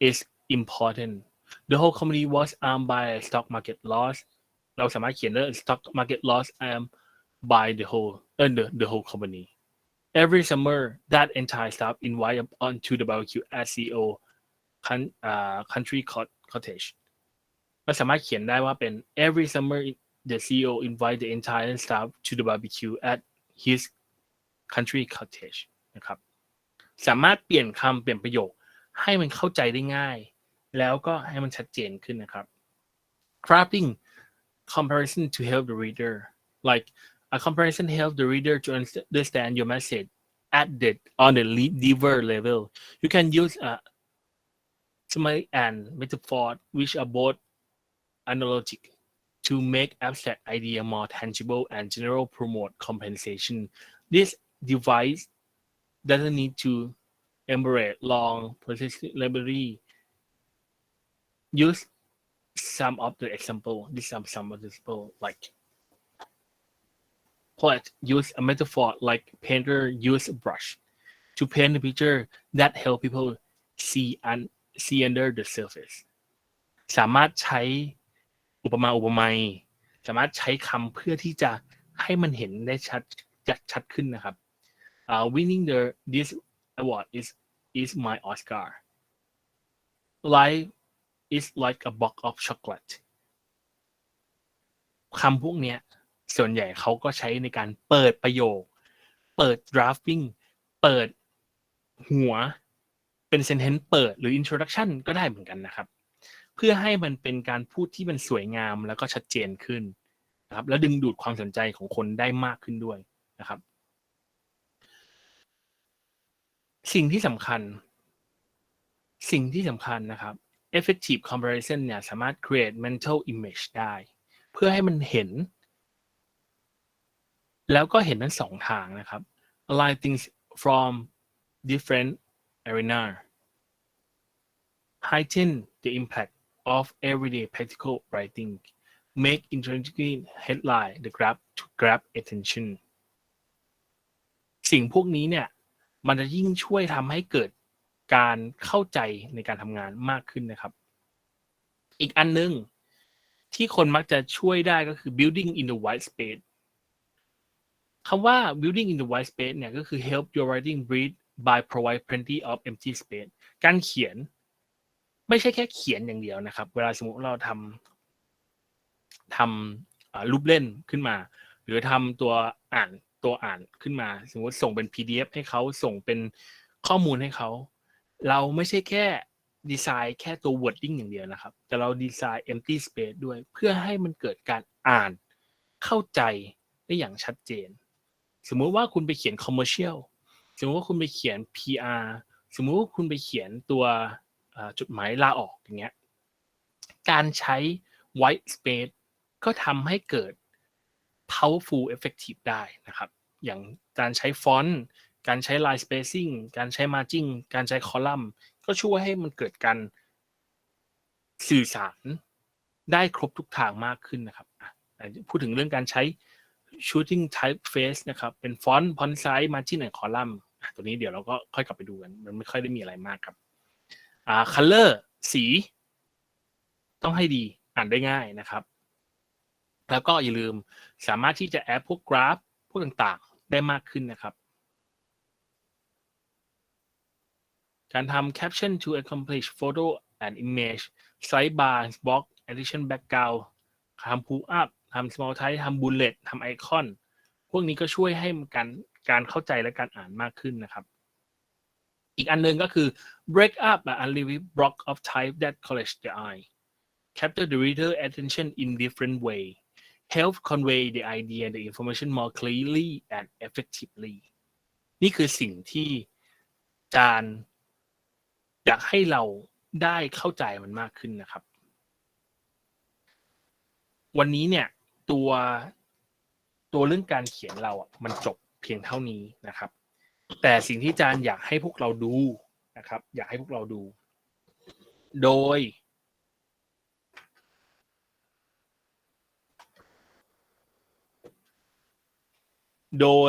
is important the whole company was armed by a stock market loss เราสามารถเขียนได้ stock market loss by the whole company every summer that entire staff invited onto the barbecue at CEO country cottage เราสามารถเขียนได้ว่าเป็น every summer the CEO invite the entire staff to the barbecue at his country cottage นะครับสามารถเปลี่ยนคำเปลี่ยนประโยคให้มันเข้าใจได้ง่ายแล้วก็ให้มันชัดเจนขึ้นนะครับ crafting comparison to help the reader like a comparison help the reader to understand your message on the deeper level you can use a summary and metaphor which are both analogic to make abstract idea more tangible and general promote compensation this device doesn't need to elaborate long persistent library use some of the example this some of the example like poet use a metaphor like painter use a brush to paint a picture that help people see under the surface สามารถใช้อุปไมยสามารถใช้คำเพื่อที่จะให้มันเห็นได้ชัดขึ้นนะครับwinning this award is my Oscar life is like a box of chocolate คำพวกนี้ส่วนใหญ่เขาก็ใช้ในการเปิดประโยคเปิด drafting เปิดหัวเป็น sentence เปิดหรือ introduction ก็ได้เหมือนกันนะครับเพื่อให้มันเป็นการพูดที่มันสวยงามแล้วก็ชัดเจนขึ้นนะครับแล้วดึงดูดความสนใจของคนได้มากขึ้นด้วยนะครับสิ่งที่สำคัญนะครับ effective comparison เนี่ยสามารถ create mental image ได้ เพื่อให้มันเห็นแล้วก็เห็นทั้งสองทางนะครับ align things from different arena heighten the impact of everyday practical writing make intriguing headline the grab to grab attention สิ่งพวกนี้เนี่ยมันจะยิ่งช่วยทำให้เกิดการเข้าใจในการทำงานมากขึ้นนะครับอีกอันนึงที่คนมักจะช่วยได้ก็คือ building in the white space คำว่า building in the white space เนี่ยก็คือ help your writing breathe by provide plenty of empty space การเขียนไม่ใช่แค่เขียนอย่างเดียวนะครับเวลาสมมติเราทำรูปเล่นขึ้นมาหรือทำตัวอ่านขึ้นมาสมมติส่งเป็น PDF ให้เขาส่งเป็นข้อมูลให้เขาเราไม่ใช่แค่ดีไซน์แค่ตัว wording อย่างเดียวนะครับแต่เราดีไซน์ empty space ด้วยเพื่อให้มันเกิดการอ่านเข้าใจได้อย่างชัดเจนสมมุติว่าคุณไปเขียน commercial สมมติว่าคุณไปเขียน PR สมมุติว่าคุณไปเขียนตัวจดหมายลาออกอย่างเงี้ยการใช้ white space ก็ทำให้เกิด powerful effective ได้นะครับอย่างการใช้ฟอนต์การใช้ line spacing การใช้ margin การใช้ column ก็ช่วยให้มันเกิดการสื่อสารได้ครบทุกทางมากขึ้นนะครับพูดถึงเรื่องการใช้ shooting typeface นะครับเป็นฟอนต์ font size margin and column ตัวนี้เดี๋ยวเราก็ค่อยกลับไปดูกันมันไม่ค่อยได้มีอะไรมากครับcolor สีต้องให้ดีอ่านได้ง่ายนะครับแล้วก็อย่าลืมสามารถที่จะแอดพวกกราฟพวกต่างๆได้มากขึ้นนะครับการทำ caption to accomplish photo and image sidebar box addition background ทำ pull up ทำ small type ทำ bullet ทำ icon พวกนี้ก็ช่วยให้การเข้าใจและการอ่านมากขึ้นนะครับอีกอันนึงก็คือ break up a living block of type that catch the eye capture the reader attention in different way help convey the idea and the information more clearly and effectively นี่คือสิ่งที่อาจารย์อยากให้เราได้เข้าใจมันมากขึ้นนะครับวันนี้เนี่ยตัวเรื่องการเขียนเรามันจบเพียงเท่านี้นะครับแต่สิ่งที่อาจารย์อยากให้พวกเราดูนะครับอยากให้พวกเราดูโด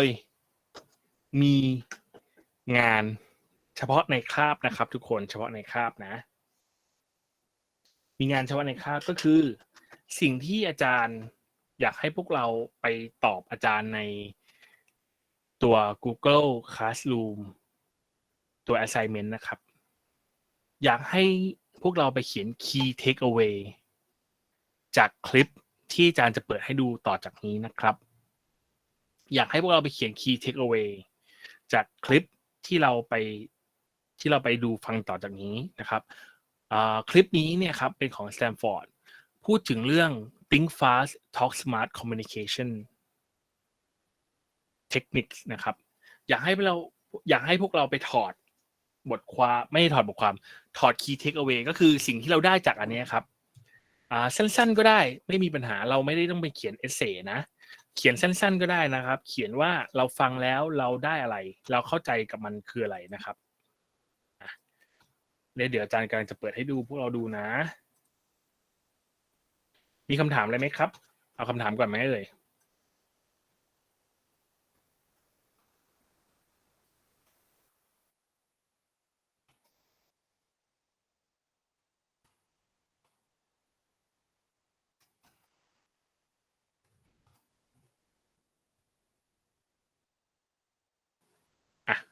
ยมีงานเฉพาะในคาบนะครับทุกคนเฉพาะในคาบนะมีงานเฉพาะในคาบก็คือสิ่งที่อาจารย์อยากให้พวกเราไปตอบอาจารย์ในตัว Google Classroom ตัว assignment นะครับอยากให้พวกเราไปเขียน key takeaway จากคลิปที่อาจารย์จะเปิดให้ดูต่อจากนี้นะครับอยากให้พวกเราไปเขียน key takeaway จากคลิปที่เราไปดูฟังต่อจากนี้นะครับคลิปนี้เนี่ยครับเป็นของ Stanford พูดถึงเรื่อง think fast talk smart communication techniques นะครับอยากให้พวกเราไปถอดบทความไม่ถอดบทความถอด key takeaway ก็คือสิ่งที่เราได้จากอันนี้ครับสั้นๆก็ได้ไม่มีปัญหาเราไม่ได้ต้องไปเขียน essay นะเขียนสั้นๆก็ได้นะครับเขียนว่าเราฟังแล้วเราได้อะไรเราเข้าใจกับมันคืออะไรนะครับเดี๋ยวอาจารย์กำลังจะเปิดให้ดูพวกเราดูนะมีคำถามอะไรไหมครับเอาคำถามก่อนไหมเอ่ย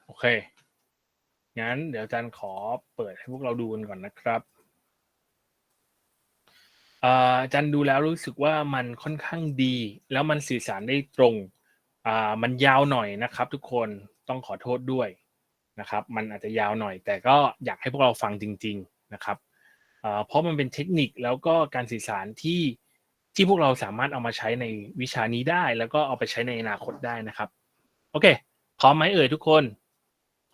โอเคงั้นเดี๋ยวอาจารย์ขอเปิดให้พวกเราดูกันก่อนนะครับอาจารย์ดูแล้วรู้สึกว่ามันค่อนข้างดีแล้วมันสื่อสารได้ตรงมันยาวหน่อยนะครับทุกคนต้องขอโทษด้วยนะครับมันอาจจะยาวหน่อยแต่ก็อยากให้พวกเราฟังจริงๆนะครับเพราะมันเป็นเทคนิคแล้วก็การสื่อสารที่พวกเราสามารถเอามาใช้ในวิชานี้ได้แล้วก็เอาไปใช้ในอนาคตได้นะครับโอเคพร้อมไหมเอ่ยทุกคน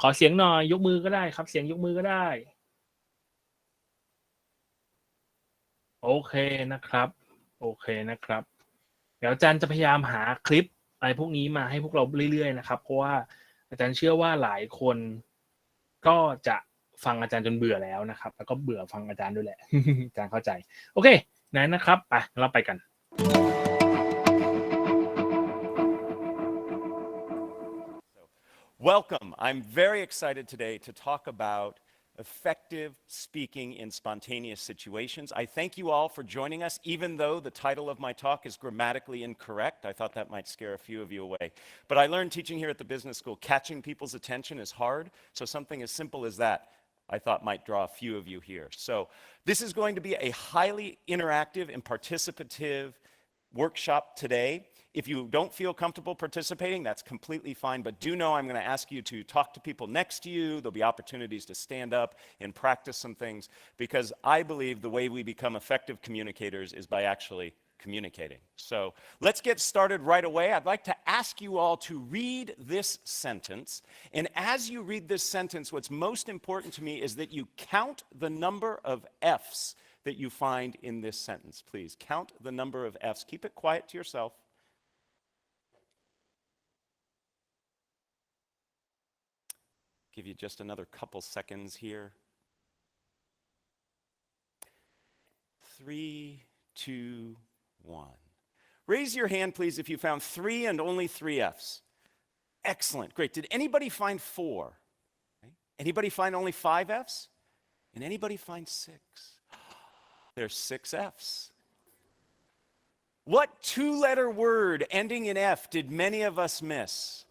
ขอเสียงหน่อยยกมือก็ได้ครับเสียงยกมือก็ได้โอเคนะครับ โอเคนะครับเดี๋ยวอาจารย์จะพยายามหาคลิปอะไรพวกนี้มาให้พวกเราเรื่อยๆนะครับเพราะว่าอาจารย์เชื่อว่าหลายคนก็จะฟังอาจารย์จนเบื่อแล้วนะครับแล้วก็เบื่อฟังอาจารย์ด้วยแหละ อาจารย์เข้าใจโอเคนั้นนะครับไปเราไปกัน Welcome. I'm very excited today to talk about effective speaking in spontaneous situations. I thank you all for joining us, even though the title of my talk is grammatically incorrect. I thought that might scare a few of you away. But I learned teaching here at the business school, catching people's attention is hard. So something as simple as that, I thought might draw a few of you here. So this is going to be a highly interactive and participative workshop today. If you don't feel comfortable participating, that's completely fine, but do know I'm going to ask you to talk to people next to you. There'll be opportunities to stand up and practice some things, because I believe the way we become effective communicators is by actually communicating. So let's get started right away. I'd like to ask you all to read this sentence, and as you read this sentence, what's most important to me is that you count the number of F's that you find in this sentence. Please count the number of F's. Keep it quiet to yourself. Give you just another couple seconds here. 3, 2, 1. Raise your hand, please, if you found 3 and only 3 F's. Excellent, great. Did anybody find 4? Okay. Anybody find only 5 F's? And anybody find 6? There's 6 F's. What 2-letter word ending in F did many of us miss?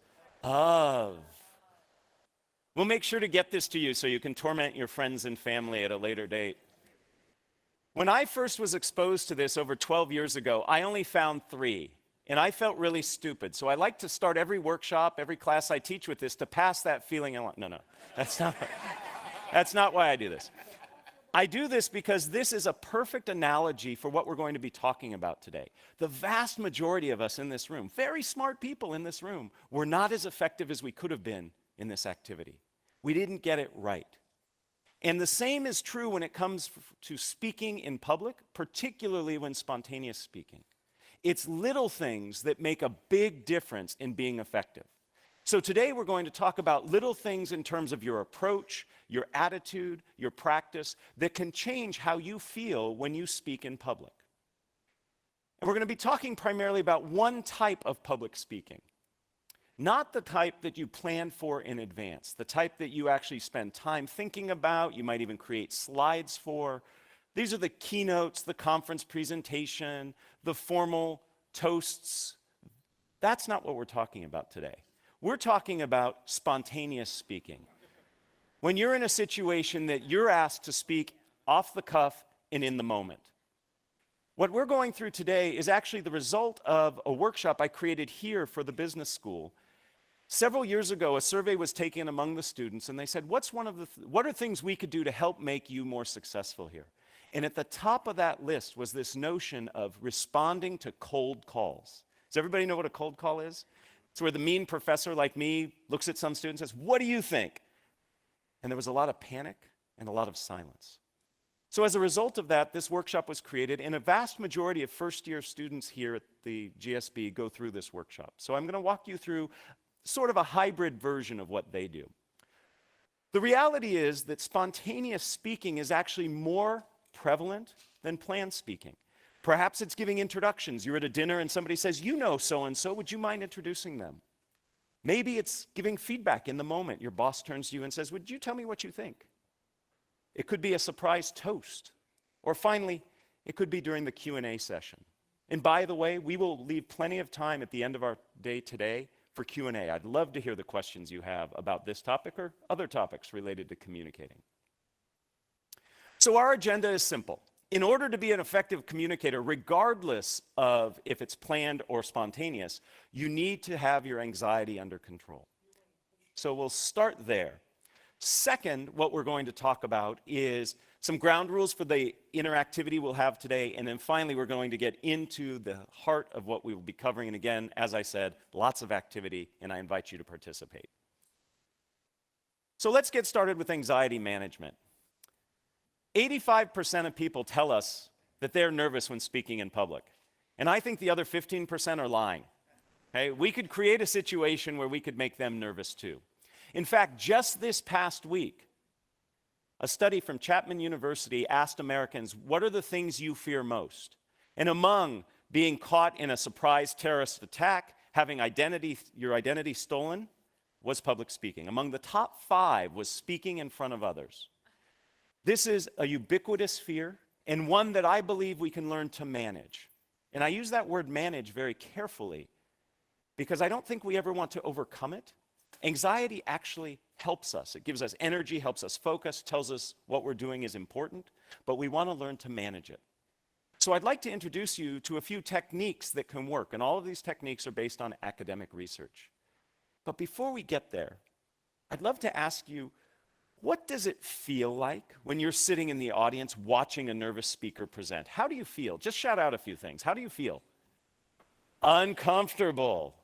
Of. We'll make sure to get this to you so you can torment your friends and family at a later date. When I first was exposed to this over 12 years ago, I only found 3, and I felt really stupid. So I like to start every workshop, every class I teach with this to pass that feeling along. No, that's not why I do this. I do this because this is a perfect analogy for what we're going to be talking about today. The vast majority of us in this room, very smart people in this room, were not as effective as we could have been in this activity. We didn't get it right. And the same is true when it comes to speaking in public, particularly when spontaneous speaking. It's little things that make a big difference in being effective. So today we're going to talk about little things in terms of your approach, your attitude, your practice that can change how you feel when you speak in public. And we're going to be talking primarily about one type of public speaking. Not the type that you plan for in advance, the type that you actually spend time thinking about, you might even create slides for. These are the keynotes, the conference presentation, the formal toasts. That's not what we're talking about today. We're talking about spontaneous speaking. When you're in a situation that you're asked to speak off the cuff and in the moment. What we're going through today is actually the result of a workshop I created here for the business school. Several years ago, a survey was taken among the students, and they said, what are things we could do to help make you more successful here? And at the top of that list was this notion of responding to cold calls. Does everybody know what a cold call is? It's where the mean professor like me looks at some students and says, what do you think? And there was a lot of panic and a lot of silence. So as a result of that, this workshop was created, and a vast majority of first-year students here at the GSB go through this workshop. So I'm going to walk you through sort of a hybrid version of what they do. The reality is that spontaneous speaking is actually more prevalent than planned speaking. Perhaps it's giving introductions. You're at a dinner and somebody says, you know so-and-so, would you mind introducing them? Maybe it's giving feedback in the moment. Your boss turns to you and says, would you tell me what you think? It could be a surprise toast. Or finally, it could be during the Q&A session. And by the way, we will leave plenty of time at the end of our day today for Q&A. I'd love to hear the questions you have about this topic or other topics related to communicating. So our agenda is simple. In order to be an effective communicator, regardless of if it's planned or spontaneous, you need to have your anxiety under control. So we'll start there. Second, what we're going to talk about is some ground rules for the interactivity we'll have today, and then finally we're going to get into the heart of what we will be covering. And again, as I said, lots of activity, and I invite you to participate. So let's get started with anxiety management. 85% of people tell us that they're nervous when speaking in public. And I think the other 15% are lying. Okay? We could create a situation where we could make them nervous too. In fact, just this past week, a study from Chapman University asked Americans, what are the things you fear most? And among being caught in a surprise terrorist attack, having your identity stolen, was public speaking. Among the top 5 was speaking in front of others. This is a ubiquitous fear and one that I believe we can learn to manage. And I use that word manage very carefully because I don't think we ever want to overcome it. Anxiety actually helps us. It gives us energy, helps us focus, tells us what we're doing is important, but we want to learn to manage it. So I'd like to introduce you to a few techniques that can work, and all of these techniques are based on academic research. But before we get there, I'd love to ask you, what does it feel like when you're sitting in the audience watching a nervous speaker present? How do you feel? Just shout out a few things. How do you feel? Uncomfortable.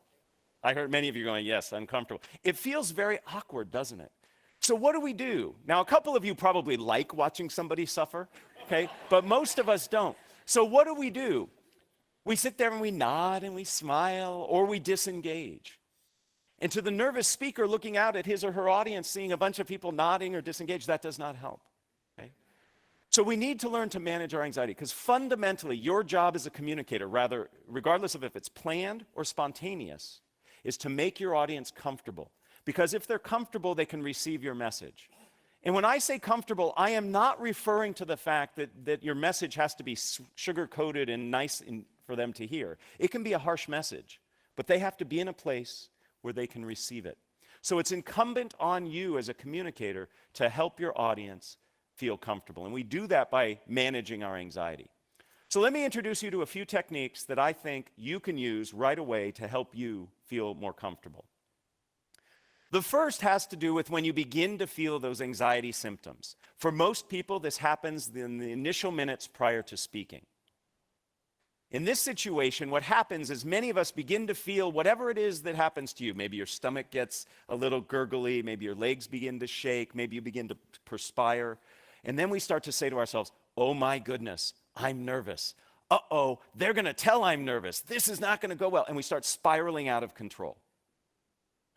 I heard many of you going, yes, uncomfortable. It feels very awkward, doesn't it? So what do we do? Now, a couple of you probably like watching somebody suffer, okay? But most of us don't. So what do? We sit there and we nod and we smile, or we disengage. And to the nervous speaker looking out at his or her audience, seeing a bunch of people nodding or disengaged, that does not help. Okay? So we need to learn to manage our anxiety, because fundamentally, your job as a communicator, rather, regardless of if it's planned or spontaneous, is to make your audience comfortable. Because if they're comfortable, they can receive your message. And when I say comfortable, I am not referring to the fact that your message has to be sugar-coated and nice for them to hear. It can be a harsh message, but they have to be in a place where they can receive it. So it's incumbent on you as a communicator to help your audience feel comfortable. And we do that by managing our anxiety. So let me introduce you to a few techniques that I think you can use right away to help you feel more comfortable. The first has to do with when you begin to feel those anxiety symptoms. For most people, this happens in the initial minutes prior to speaking. In this situation, what happens is many of us begin to feel whatever it is that happens to you. Maybe your stomach gets a little gurgly, maybe your legs begin to shake, maybe you begin to perspire. And then we start to say to ourselves, oh my goodness, I'm nervous. Uh-oh, they're going to tell I'm nervous. This is not going to go well. And we start spiraling out of control.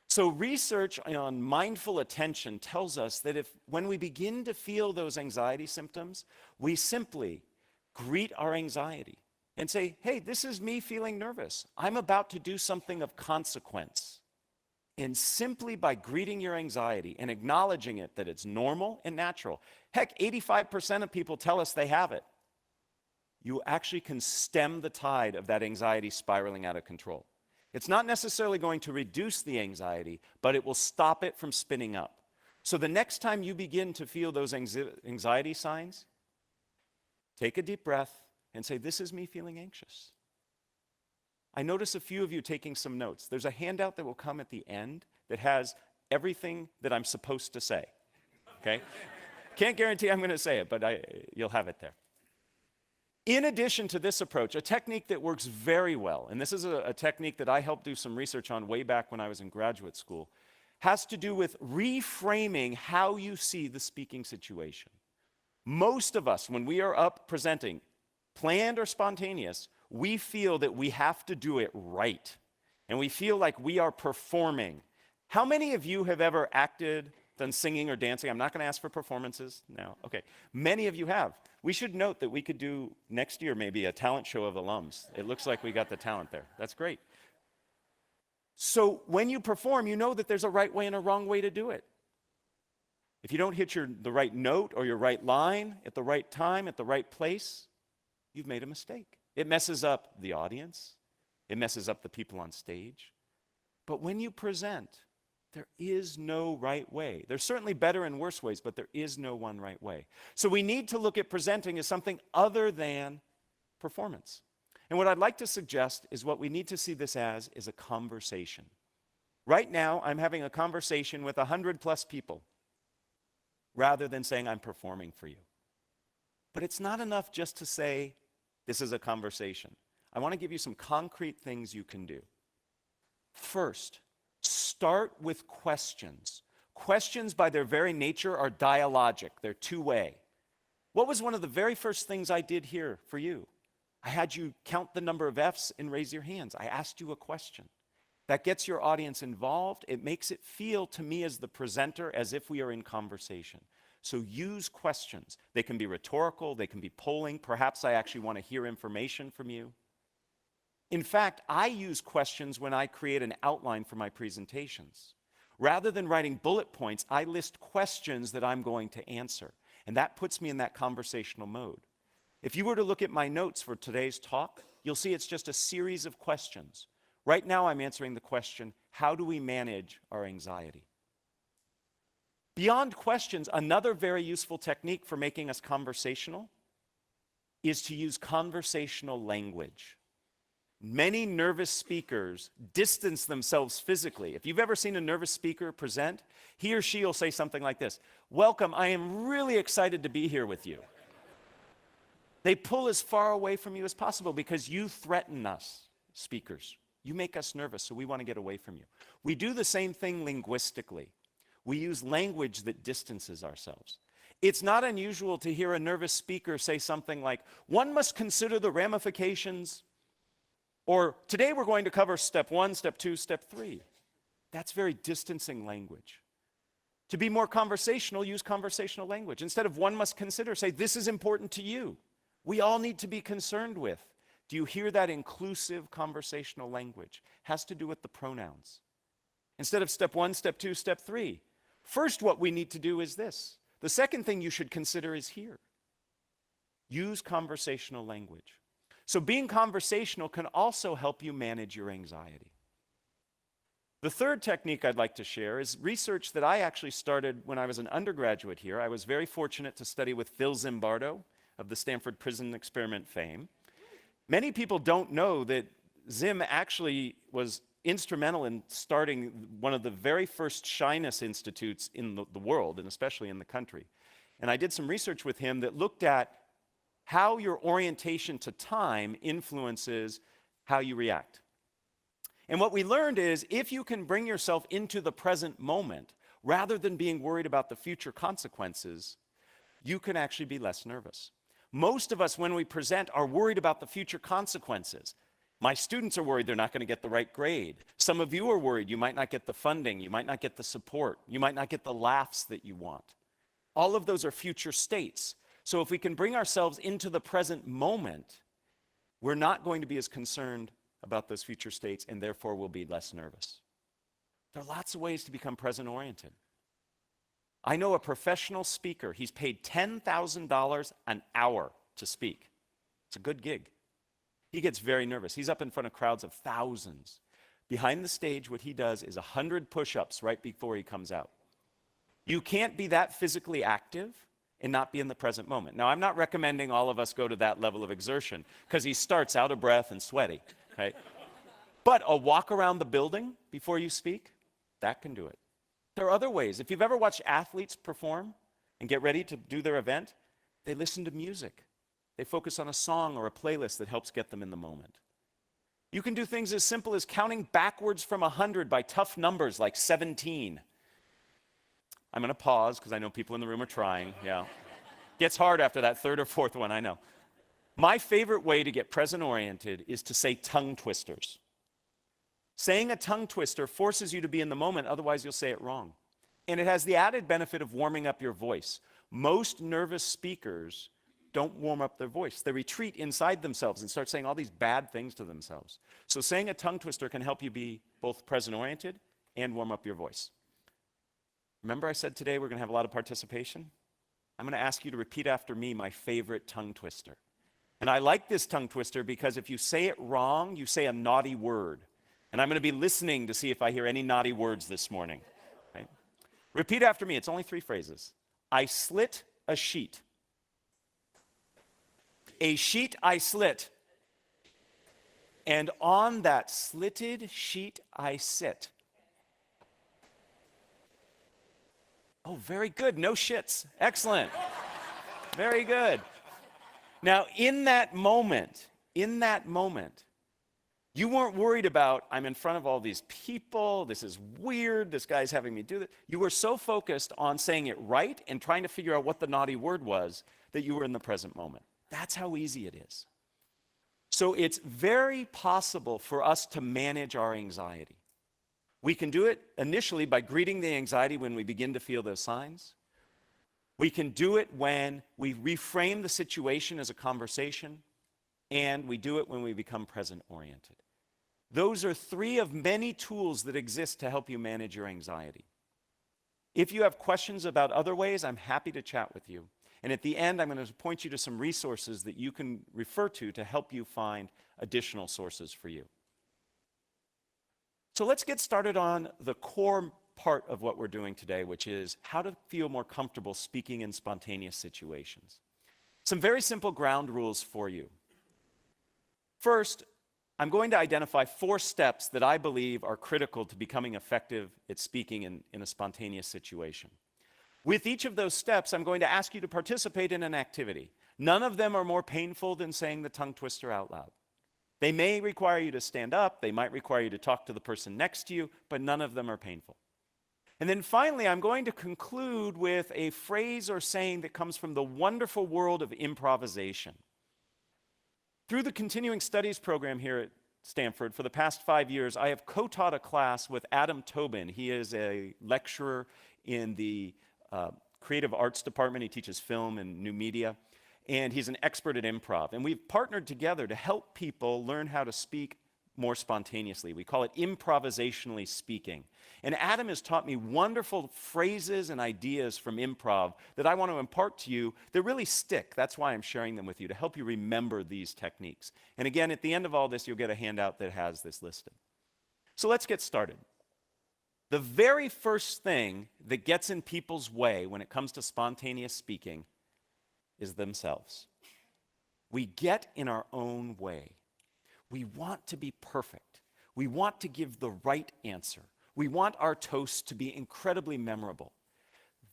So research on mindful attention tells us that when we begin to feel those anxiety symptoms, we simply greet our anxiety and say, hey, this is me feeling nervous. I'm about to do something of consequence. And simply by greeting your anxiety and acknowledging it, that it's normal and natural. Heck, 85% of people tell us they have it. You actually can stem the tide of that anxiety spiraling out of control. It's not necessarily going to reduce the anxiety, but it will stop it from spinning up. So the next time you begin to feel those anxiety signs, take a deep breath and say, this is me feeling anxious. I notice a few of you taking some notes. There's a handout that will come at the end that has everything that I'm supposed to say, okay? Can't guarantee I'm going to say it, but you'll have it there. In addition to this approach, a technique that works very well, and this is a technique that I helped do some research on way back when I was in graduate school, has to do with reframing how you see the speaking situation. Most of us, when we are up presenting, planned or spontaneous, we feel that we have to do it right. And we feel like we are performing. How many of you have ever acted, done singing or dancing? I'm not going to ask for performances now. Okay. Many of you have. We should note that we could do next year maybe a talent show of alums. It looks like we got the talent there. That's great. So when you perform, you know that there's a right way and a wrong way to do it. If you don't hit the right note or your right line at the right time, at the right place, you've made a mistake. It messes up the audience. It messes up the people on stage. But when you present, there is no right way. There's certainly better and worse ways, but there is no one right way. So we need to look at presenting as something other than performance. And what I'd like to suggest is what we need to see this as is a conversation. Right now, I'm having a conversation with 100+ people rather than saying I'm performing for you. But it's not enough just to say, this is a conversation. I want to give you some concrete things you can do. First, start with questions. Questions by their very nature are dialogic. They're two-way. What was one of the very first things I did here for you? I had you count the number of F's and raise your hands. I asked you a question. That gets your audience involved. It makes it feel to me as the presenter as if we are in conversation. So use questions. They can be rhetorical, they can be polling. Perhaps I actually want to hear information from you. In fact, I use questions when I create an outline for my presentations. Rather than writing bullet points, I list questions that I'm going to answer. And that puts me in that conversational mode. If you were to look at my notes for today's talk, you'll see it's just a series of questions. Right now, I'm answering the question, how do we manage our anxiety? Beyond questions, another very useful technique for making us conversational is to use conversational language. Many nervous speakers distance themselves physically. If you've ever seen a nervous speaker present, he or she will say something like this, "Welcome, I am really excited to be here with you." They pull as far away from you as possible because you threaten us, speakers. You make us nervous, so we want to get away from you. We do the same thing linguistically. We use language that distances ourselves. It's not unusual to hear a nervous speaker say something like, "One must consider the ramifications," or "Today we're going to cover step 1, step 2, step 3. That's very distancing language. To be more conversational, use conversational language. Instead of "one must consider," say, "This is important to you. We all need to be concerned with." Do you hear that inclusive conversational language? Has to do with the pronouns. Instead of step 1, step 2, step 3. First, what we need to do is this. The second thing you should consider is here. Use conversational language. So being conversational can also help you manage your anxiety. The third technique I'd like to share is research that I actually started when I was an undergraduate here. I was very fortunate to study with Phil Zimbardo of the Stanford Prison Experiment fame. Many people don't know that Zim actually was instrumental in starting one of the very first shyness institutes in the world, and especially in the country. And I did some research with him that looked at how your orientation to time influences how you react. And what we learned is if you can bring yourself into the present moment, rather than being worried about the future consequences, you can actually be less nervous. Most of us, when we present, are worried about the future consequences. My students are worried they're not going to get the right grade. Some of you are worried you might not get the funding, you might not get the support, you might not get the laughs that you want. All of those are future states. So if we can bring ourselves into the present moment, we're not going to be as concerned about those future states, and therefore we'll be less nervous. There are lots of ways to become present-oriented. I know a professional speaker. He's paid $10,000 an hour to speak. It's a good gig. He gets very nervous. He's up in front of crowds of thousands. Behind the stage, what he does is 100 push-ups right before he comes out. You can't be that physically active and not be in the present moment. Now, I'm not recommending all of us go to that level of exertion because he starts out of breath and sweaty, right? But a walk around the building before you speak, that can do it. There are other ways. If you've ever watched athletes perform and get ready to do their event, they listen to music. They focus on a song or a playlist that helps get them in the moment. You can do things as simple as counting backwards from 100 by tough numbers like 17. I'm going to pause because I know people in the room are trying. Yeah. Gets hard after that third or fourth one, I know. My favorite way to get present-oriented is to say tongue twisters. Saying a tongue twister forces you to be in the moment, otherwise you'll say it wrong. And it has the added benefit of warming up your voice. Most nervous speakers don't warm up their voice. They retreat inside themselves and start saying all these bad things to themselves. So saying a tongue twister can help you be both present-oriented and warm up your voice. Remember I said today we're going to have a lot of participation? I'm going to ask you to repeat after me my favorite tongue twister. And I like this tongue twister because if you say it wrong, you say a naughty word. And I'm going to be listening to see if I hear any naughty words this morning. Okay? Repeat after me. It's only 3 phrases. I slit a sheet. A sheet I slit. And on that slitted sheet I sit. Oh, very good. No shits. Excellent. Very good. Now, in that moment, you weren't worried about, I'm in front of all these people, this is weird, this guy's having me do this. You were so focused on saying it right and trying to figure out what the naughty word was that you were in the present moment. That's how easy it is. So it's very possible for us to manage our anxiety. We can do it initially by greeting the anxiety when we begin to feel those signs. We can do it when we reframe the situation as a conversation, and we do it when we become present-oriented. Those are three of many tools that exist to help you manage your anxiety. If you have questions about other ways, I'm happy to chat with you. And at the end, I'm going to point you to some resources that you can refer to help you find additional sources for you. So let's get started on the core part of what we're doing today, which is how to feel more comfortable speaking in spontaneous situations. Some very simple ground rules for you. First, I'm going to identify 4 steps that I believe are critical to becoming effective at speaking in a spontaneous situation. With each of those steps, I'm going to ask you to participate in an activity. None of them are more painful than saying the tongue twister out loud. They may require you to stand up, they might require you to talk to the person next to you, but none of them are painful. And then finally, I'm going to conclude with a phrase or saying that comes from the wonderful world of improvisation. Through the continuing studies program here at Stanford, for the past 5 years, I have co-taught a class with Adam Tobin. He is a lecturer in the creative arts department. He teaches film and new media, and he's an expert at improv. And we've partnered together to help people learn how to speak more spontaneously. We call it improvisationally speaking. And Adam has taught me wonderful phrases and ideas from improv that I want to impart to you that really stick. That's why I'm sharing them with you, to help you remember these techniques. And again, at the end of all this, you'll get a handout that has this listed. So let's get started. The very first thing that gets in people's way when it comes to spontaneous speaking is themselves. We get in our own way. We want to be perfect. We want to give the right answer. We want our toasts to be incredibly memorable.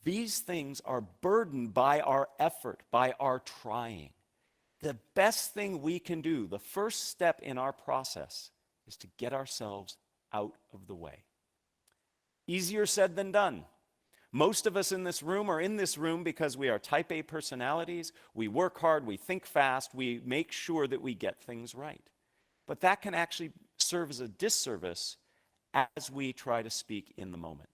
These things are burdened by our effort, by our trying. The best thing we can do, the first step in our process, is to get ourselves out of the way. Easier said than done. Most of us in this room are in this room because we are type A personalities. We work hard, we think fast, we make sure that we get things right. But that can actually serve as a disservice as we try to speak in the moment.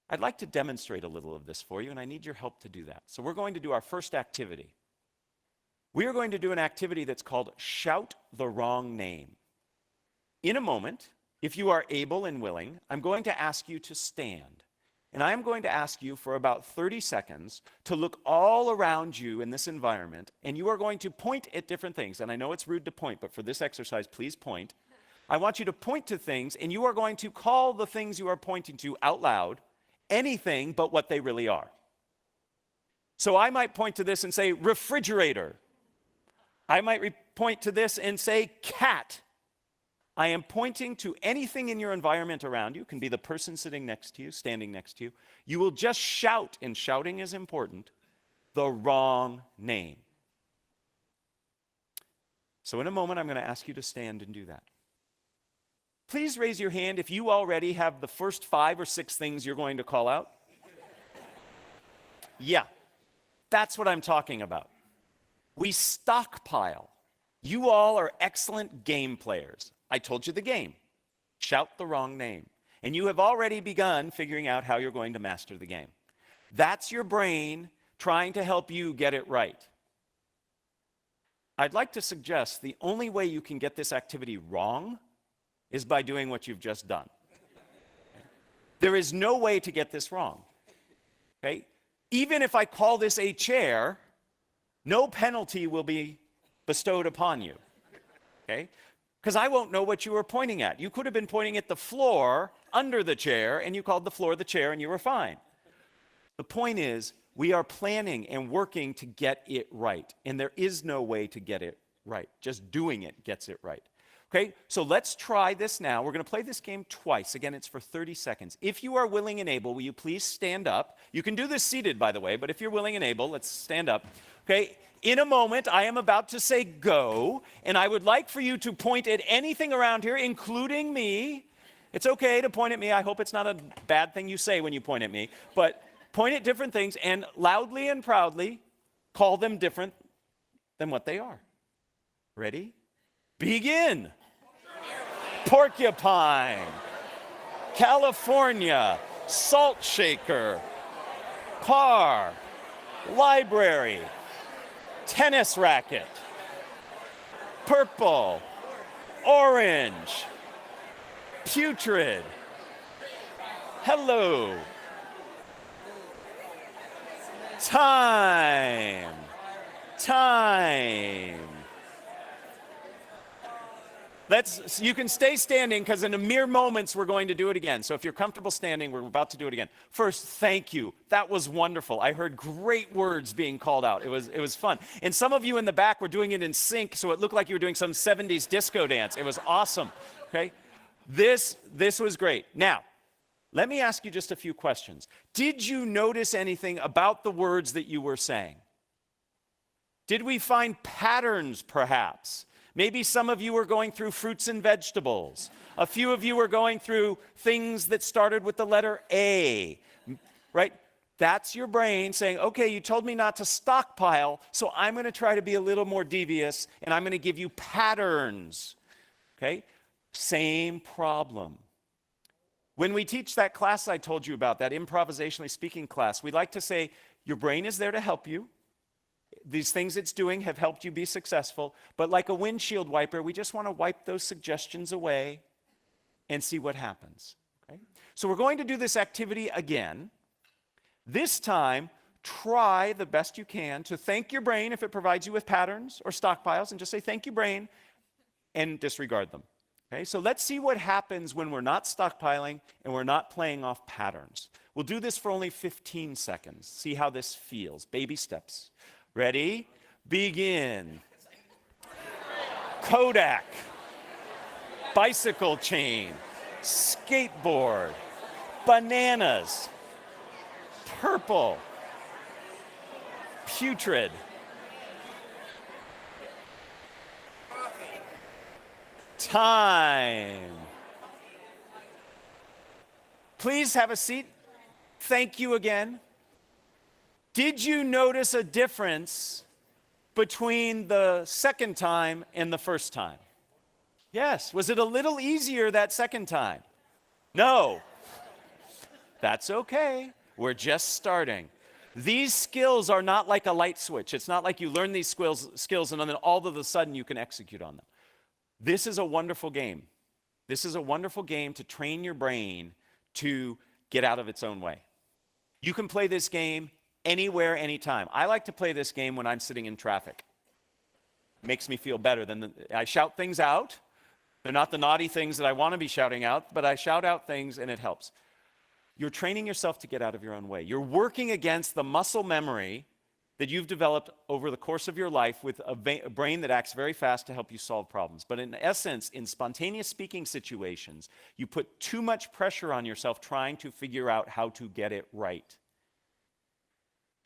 I'd like to demonstrate a little of this for you, and I need your help to do that. So we're going to do our first activity. We are going to do an activity that's called Shout the Wrong Name. In a moment, if you are able and willing, I'm going to ask you to stand. And I am going to ask you for about 30 seconds to look all around you in this environment, and you are going to point at different things. And I know it's rude to point, but for this exercise, please point. I want you to point to things, and you are going to call the things you are pointing to out loud anything but what they really are. So I might point to this and say refrigerator. I might point to this and say cat. I am pointing to anything in your environment around you. It can be the person sitting next to you, standing next to you. You will just shout, and shouting is important, the wrong name. So in a moment, I'm going to ask you to stand and do that. Please raise your hand if you already have the first 5 or 6 things you're going to call out. Yeah, that's what I'm talking about. We stockpile. You all are excellent game players. I told you the game. Shout the wrong name. And you have already begun figuring out how you're going to master the game. That's your brain trying to help you get it right. I'd like to suggest the only way you can get this activity wrong is by doing what you've just done. There is no way to get this wrong. Okay? Even if I call this a chair, no penalty will be bestowed upon you. Okay? Because I won't know what you were pointing at. You could have been pointing at the floor under the chair, and you called the floor the chair, and you were fine. The point is, we are planning and working to get it right, and there is no way to get it right. Just doing it gets it right. Okay, so let's try this now. We're going to play this game twice. Again, it's for 30 seconds. If you are willing and able, will you please stand up? You can do this seated, by the way, but if you're willing and able, let's stand up. Okay, in a moment, I am about to say go, and I would like for you to point at anything around here, including me. It's okay to point at me. I hope it's not a bad thing you say when you point at me, but point at different things and loudly and proudly call them different than what they are. Ready? Begin. Porcupine, California, salt shaker, car, library, tennis racket, purple, orange, putrid, hello, time. You can stay standing because in a mere moments we're going to do it again. So if you're comfortable standing, we're about to do it again. First, thank you. That was wonderful. I heard great words being called out. It was fun. And some of you in the back were doing it in sync, so it looked like you were doing some 70s disco dance. It was awesome. Okay? This was great. Now, let me ask you just a few questions. Did you notice anything about the words that you were saying? Did we find patterns, perhaps? Maybe some of you were going through fruits and vegetables. A few of you were going through things that started with the letter A, right? That's your brain saying, okay, you told me not to stockpile, so I'm going to try to be a little more devious, and I'm going to give you patterns, okay? Same problem. When we teach that class I told you about, that improvisationally speaking class, we like to say, your brain is there to help you. These things it's doing have helped you be successful, but like a windshield wiper, we just want to wipe those suggestions away and see what happens. Okay? So we're going to do this activity again. This time, try the best you can to thank your brain if it provides you with patterns or stockpiles, and just say, thank you, brain, and disregard them. Okay? So let's see what happens when we're not stockpiling and we're not playing off patterns. We'll do this for only 15 seconds. See how this feels. Baby steps. Ready? Begin. Kodak. Bicycle chain. Skateboard. Bananas. Purple. Putrid. Time. Please have a seat. Thank you again. Did you notice a difference between the second time and the first time? Yes. Was it a little easier that second time? No. That's okay. We're just starting. These skills are not like a light switch. It's not like you learn these skills and then all of a sudden you can execute on them. This is a wonderful game. This is a wonderful game to train your brain to get out of its own way. You can play this game anywhere, anytime. I like to play this game when I'm sitting in traffic. Makes me feel better I shout things out. They're not the naughty things that I want to be shouting out, but I shout out things and it helps. You're training yourself to get out of your own way. You're working against the muscle memory that you've developed over the course of your life with a brain that acts very fast to help you solve problems. But in essence, in spontaneous speaking situations, you put too much pressure on yourself trying to figure out how to get it right.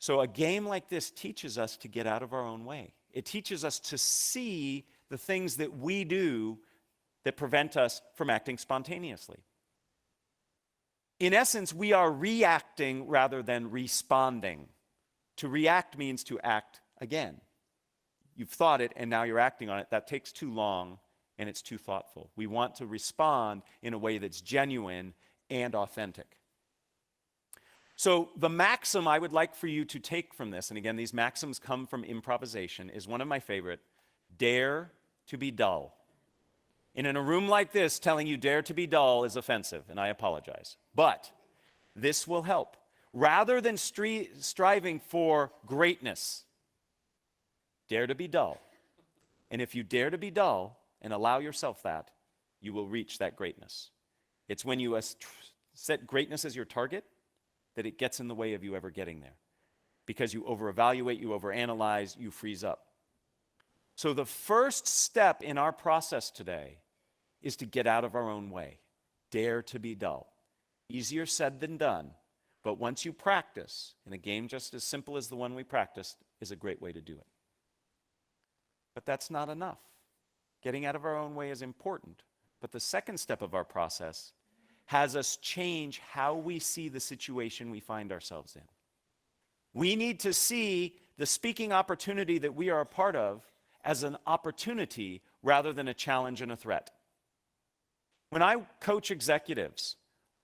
So a game like this teaches us to get out of our own way. It teaches us to see the things that we do that prevent us from acting spontaneously. In essence, we are reacting rather than responding. To react means to act again. You've thought it and now you're acting on it. That takes too long and it's too thoughtful. We want to respond in a way that's genuine and authentic. So the maxim I would like for you to take from this, and again, these maxims come from improvisation, is one of my favorite: dare to be dull. And in a room like this, telling you dare to be dull is offensive, and I apologize. But this will help. Rather than striving for greatness, dare to be dull. And if you dare to be dull and allow yourself that, you will reach that greatness. It's when you set greatness as your target that it gets in the way of you ever getting there. Because you over-evaluate, you overanalyze, you freeze up. So the first step in our process today is to get out of our own way. Dare to be dull. Easier said than done, but once you practice, and a game just as simple as the one we practiced is a great way to do it. But that's not enough. Getting out of our own way is important, but the second step of our process has us change how we see the situation we find ourselves in. We need to see the speaking opportunity that we are a part of as an opportunity rather than a challenge and a threat. When I coach executives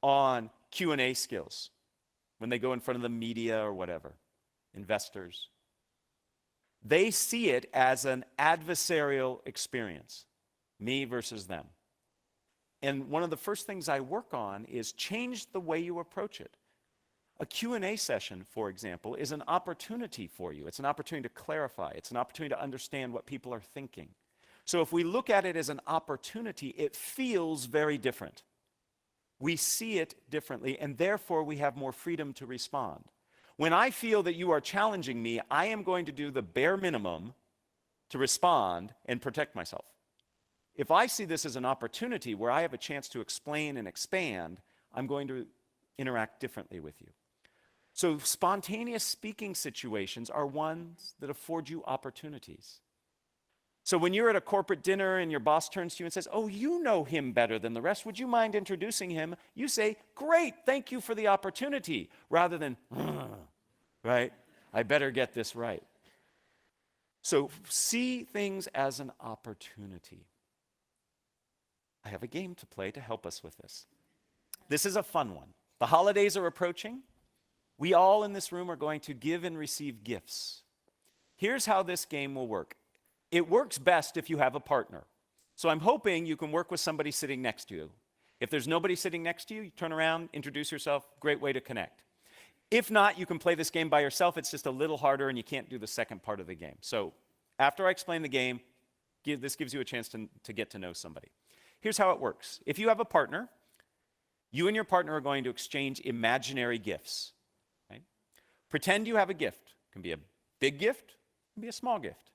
on Q&A skills, when they go in front of the media or whatever, investors, they see it as an adversarial experience, me versus them. And one of the first things I work on is change the way you approach it. A Q&A session, for example, is an opportunity for you. It's an opportunity to clarify. It's an opportunity to understand what people are thinking. So if we look at it as an opportunity, it feels very different. We see it differently, and therefore we have more freedom to respond. When I feel that you are challenging me, I am going to do the bare minimum to respond and protect myself. If I see this as an opportunity where I have a chance to explain and expand, I'm going to interact differently with you. So spontaneous speaking situations are ones that afford you opportunities. So when you're at a corporate dinner and your boss turns to you and says, "Oh, you know him better than the rest. Would you mind introducing him?" You say, "Great, thank you for the opportunity," rather than, right? I better get this right. So see things as an opportunity. I have a game to play to help us with this. This is a fun one. The holidays are approaching. We all in this room are going to give and receive gifts. Here's how this game will work. It works best if you have a partner. So I'm hoping you can work with somebody sitting next to you. If there's nobody sitting next to you, you turn around, introduce yourself, great way to connect. If not, you can play this game by yourself. It's just a little harder and you can't do the second part of the game. So after I explain the game, this gives you a chance to get to know somebody. Here's how it works. If you have a partner, you and your partner are going to exchange imaginary gifts. Okay? Pretend you have a gift. It can be a big gift, it can be a small gift.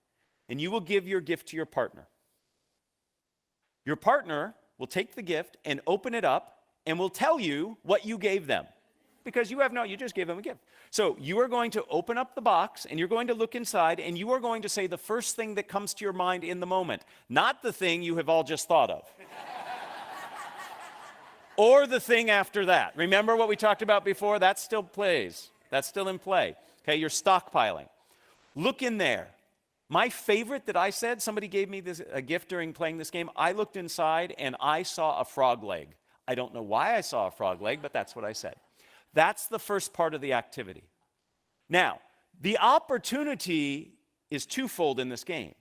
And you will give your gift to your partner. Your partner will take the gift and open it up and will tell you what you gave them. Because you just gave them a gift. So you are going to open up the box and you're going to look inside and you are going to say the first thing that comes to your mind in the moment, not the thing you have all just thought of. Or the thing after that. Remember what we talked about before? That still plays. That's still in play. Okay, you're stockpiling. Look in there. My favorite that I said, somebody gave me a gift during playing this game. I looked inside and I saw a frog leg. I don't know why I saw a frog leg, but that's what I said. That's the first part of the activity. Now, the opportunity is twofold in this game.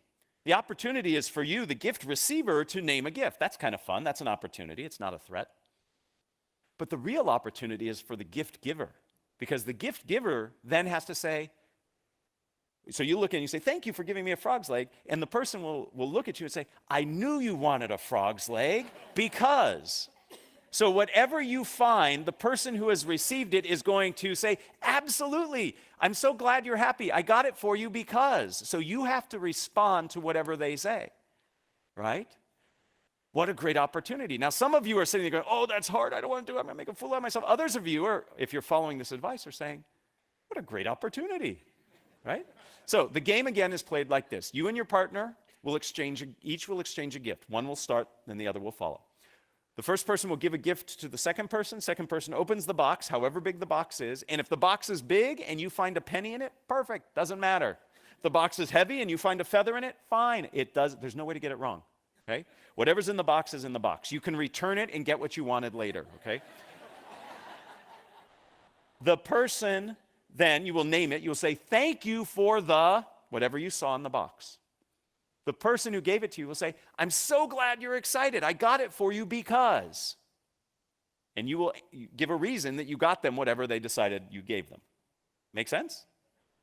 The opportunity is for you, the gift receiver, to name a gift. That's kind of fun. That's an opportunity. It's not a threat. But the real opportunity is for the gift giver, because the gift giver then has to say, so you look and you say, "Thank you for giving me a frog's leg," and the person will look at you and say, "I knew you wanted a frog's leg because..." So whatever you find, the person who has received it is going to say, "Absolutely, I'm so glad you're happy. I got it for you because..." So you have to respond to whatever they say, right? What a great opportunity. Now, some of you are sitting there going, "Oh, that's hard. I don't want to do it. I'm going to make a fool out of myself." Others of you are, if you're following this advice, are saying, "What a great opportunity," right? So the game again is played like this. You and your partner will each will exchange a gift. One will start, then the other will follow. The first person will give a gift to the second person opens the box, however big the box is, and if the box is big and you find a penny in it, perfect, doesn't matter. If the box is heavy and you find a feather in it, fine, there's no way to get it wrong, okay? Whatever's in the box is in the box. You can return it and get what you wanted later, okay? The person, then, you will name it, you'll say, "Thank you for the," whatever you saw in the box. The person who gave it to you will say, "I'm so glad you're excited. I got it for you because..." And you will give a reason that you got them whatever they decided you gave them. Make sense?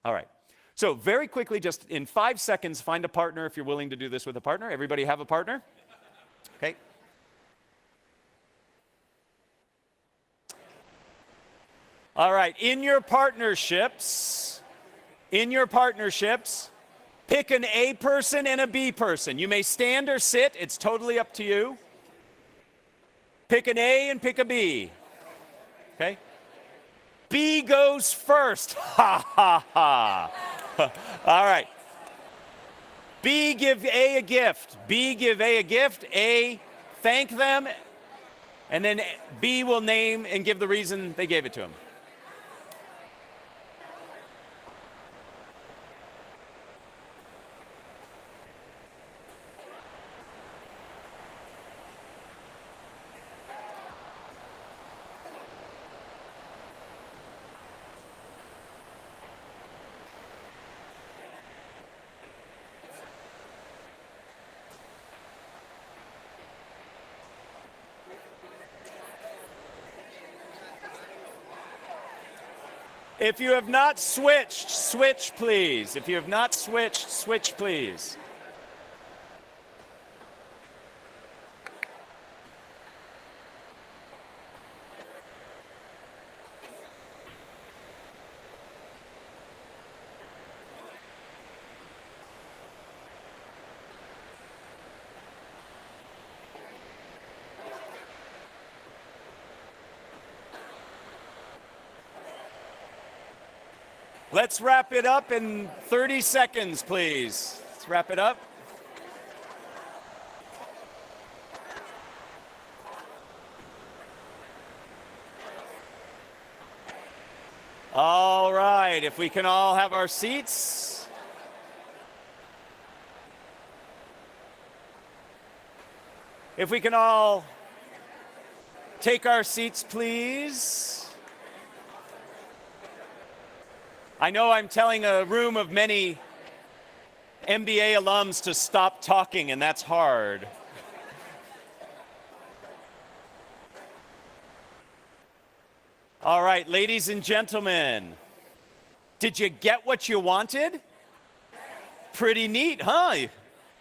All right. So very quickly, just in 5 seconds, find a partner if you're willing to do this with a partner. Everybody have a partner? Okay. All right. In your partnerships, pick an A person and a B person. You may stand or sit. It's totally up to you. Pick an A and pick a B. Okay? B goes first. Ha, ha, ha. All right. B give A a gift. B give A a gift. A thank them. And then B will name and give the reason they gave it to him. If you have not switched, switch please. If you have not switched, switch please. Let's wrap it up in 30 seconds, please. Let's wrap it up. All right, if we can all have our seats. If we can all take our seats, please. I know I'm telling a room of many MBA alums to stop talking, and that's hard. All right, ladies and gentlemen, did you get what you wanted? Pretty neat, huh?